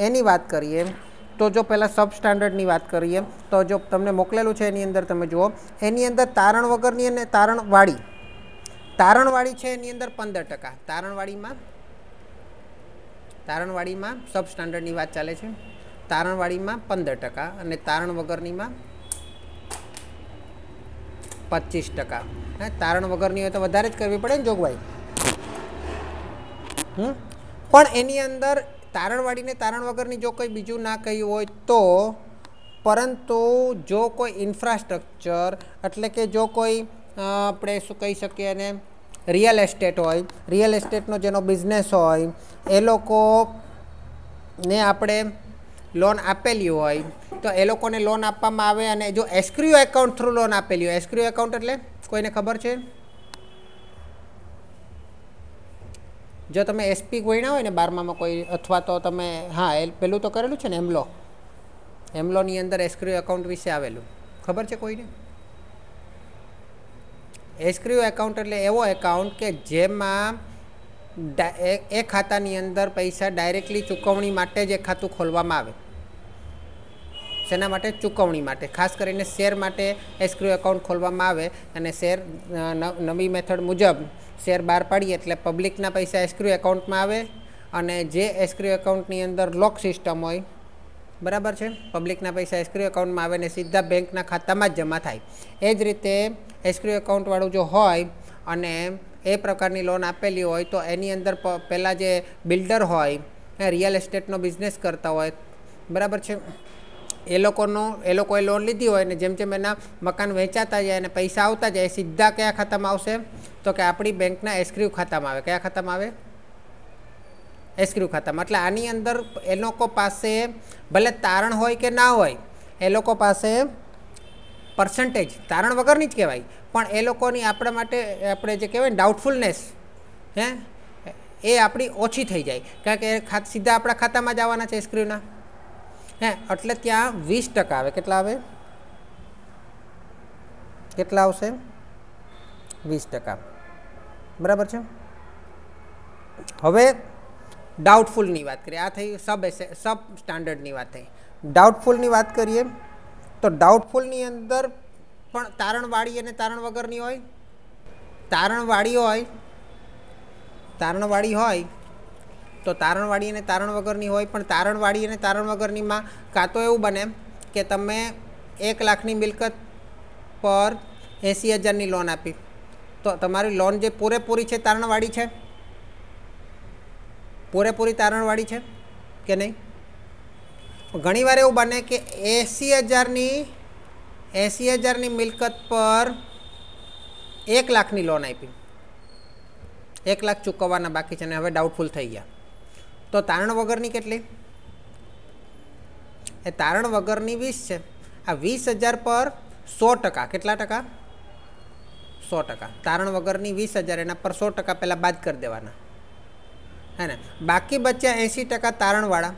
એની વાત કરીએ તો જો પહેલાં સબ સ્ટાન્ડર્ડની વાત કરીએ તો જો તમને મોકલેલું છે એની અંદર તમે જુઓ, એની અંદર તારણ વગરની અને તારણવાળી છે એની અંદર 15%, તારણવાળીમાં સબ સ્ટાન્ડર્ડની વાત ચાલે છે, તારણવાળીમાં 15% અને તારણ વગરનીમાં 25%. તારણ વગરની હોય તો વધારે જ કરવી પડે ને જોગવાઈ. પણ એની અંદર તારણવાળીને તારણ વગરની જો કોઈ બીજું ના કહ્યું હોય તો, પરંતુ જો કોઈ ઇન્ફ્રાસ્ટ્રક્ચર એટલે કે જો કોઈ આપણે શું કહી શકીએ એને રિયલ એસ્ટેટ હોય, રિયલ એસ્ટેટનો જેનો બિઝનેસ હોય એ લોકોને આપણે લોન આપેલી હોય તો એ લોકોને લોન આપવામાં આવે. અને જો એસ્ક્રિયો એકાઉન્ટ થ્રુ લોન આપેલી હોય, એસ્ક્રિયો એકાઉન્ટ એટલે કોઈને ખબર છે? જો તમે એસપી ગણ્યા હોય ને 12માં કોઈ, અથવા તો તમે એ પેલું તો કરેલું છે ને એમલોની અંદર એસ્ક્રિયો એકાઉન્ટ વિશે આવેલું, ખબર છે કોઈને? એસ્ક્રિયો એકાઉન્ટ એટલે એવો એકાઉન્ટ કે જેમાં એ ખાતાની અંદર પૈસા ડાયરેક્ટલી ચૂકવણી માટે જ એ ખાતું ખોલવામાં આવે. શેના માટે? ચૂકવણી માટે. ખાસ કરીને શેર માટે એસ્ક્રિયો એકાઉન્ટ ખોલવામાં આવે. અને શેર નવી મેથડ મુજબ શેર બહાર પાડીએ એટલે પબ્લિકના પૈસા એસ્ક્રિયો એકાઉન્ટમાં આવે. અને જે એસ્ક્રિયો એકાઉન્ટની અંદર લોક સિસ્ટમ હોય, બરાબર છે, પબ્લિકના પૈસા એસ્ક્રિયો એકાઉન્ટમાં આવે ને સીધા બેંકના ખાતામાં જ જમા થાય. એ જ રીતે એસ્ક્રિયો એકાઉન્ટવાળું જો હોય અને એ પ્રકારની લોન આપેલી હોય તો એની અંદર પહેલાં જે બિલ્ડર હોય, રિયલ એસ્ટેટનો બિઝનેસ કરતા હોય, બરાબર છે, એ લોકોએ લોન લીધી હોય ને જેમ જેમ એના મકાન વેચાતા જાય અને પૈસા આવતા જાય સીધા કયા ખાતામાં આવશે? તો કે આપણી બેંકના એસ્ક્રિયો ખાતામાં આવે. કયા ખાતામાં આવે? એસ્ક્રિયો ખાતામાં. એટલે આની અંદર એ લોકો પાસે ભલે તારણ હોય કે ના હોય, એ લોકો પાસે પર્સન્ટેજ તારણ વગરની જ કહેવાય, પણ એ લોકોની આપણા માટે આપણે જે કહેવાય ને ડાઉટફુલનેસ એ આપણી ઓછી થઈ જાય. કારણ કે સીધા આપણા ખાતામાં જ આવવાના છે એસ્ક્રિયોના. એટલે ત્યાં 20% આવે. કેટલા આવે? કેટલા આવશે? 20%. બરાબર છે. હવે ડાઉટફુલની વાત કરીએ. આ થઈ સબ સ્ટાન્ડર્ડની વાત થઈ. ડાઉટફુલની વાત કરીએ તો ડાઉટફુલની અંદર પણ તારણવાળી અને તારણ વગરની હોય. તારણવાળી હોય તો તારણવાળી અને તારણ વગરની હોય. પણ તારણવાળી અને તારણ વગરનીમાં કાં તો એવું બને કે તમે 1 લાખની મિલકત પર 80,000ની લોન આપી, તો તમારી લોન જે પૂરેપૂરી છે તારણવાળી છે? પૂરેપૂરી તારણવાળી છે કે નહીં? ઘણીવાર એવું બને કે 80,000ની મિલકત પર 1 લાખની લોન આપી, 1 લાખ ચૂકવવાના બાકી છે અને હવે ડાઉટફુલ થઈ ગયા. તો તારણ વગરની કેટલી? એ તારણ વગરની 20 છે. આ 20,000 પર 100%. કેટલા ટકા? 100%. તારણ વગરની 20,000, એના પર 100% પહેલાં બાદ કરી દેવાના, હે ને? બાકી બચ્યા 80% તારણવાળા.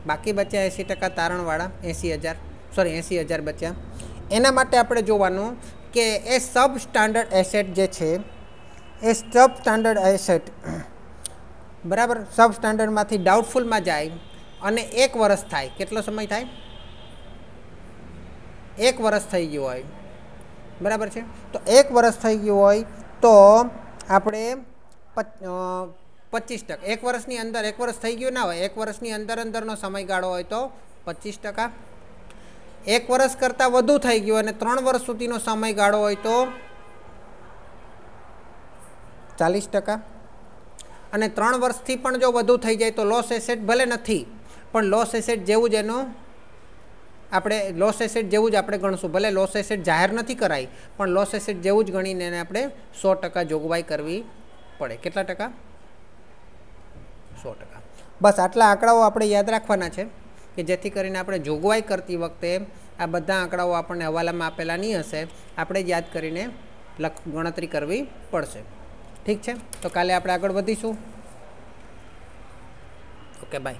80,000 બચ્યા. એના માટે આપણે જોવાનું કે એ સબ સ્ટાન્ડર્ડ એસેટ જે છે એ સબ સ્ટાન્ડર્ડ એસેટ, બરાબર, સબ સ્ટાન્ડર્ડમાંથી ડાઉટફુલમાં જાય અને 1 વર્ષ થાય. કેટલો સમય થાય? 1 વર્ષ થઈ ગયું હોય, બરાબર છે. તો 1 વર્ષ થઈ ગયું હોય તો આપણે 25%. 1 વર્ષની અંદર, 1 વર્ષ થઈ ગયું ના હોય, 1 વર્ષની અંદરનો સમયગાળો હોય તો 25%. 1 વર્ષ કરતાં વધુ થઈ ગયું અને 3 વર્ષ સુધીનો સમયગાળો હોય તો 40%. અને 3 વર્ષથી પણ જો વધુ થઈ જાય તો લોસ એસેટ ભલે નથી, પણ લોસ એસેટ જેવું જ એનું આપણે ગણશું. ભલે લોસ એસેટ જાહેર નથી કરાઈ, પણ લોસ એસેટ જેવું જ ગણીને એને આપણે 100% જોગવાઈ કરવી પડે. કેટલા ટકા? 100%. બસ આટલા આંકડાઓ આપણે યાદ રાખવાના છે કે જેથી કરીને આપણે જોગવાઈ કરતી વખતે આ બધા આંકડાઓ આપણને હવાલામાં આપેલા નહીં હશે, આપણે જ યાદ કરીને ગણતરી કરવી પડશે. ઠીક છે, તો કાલે આપણે આગળ વધીશું. Okay, by.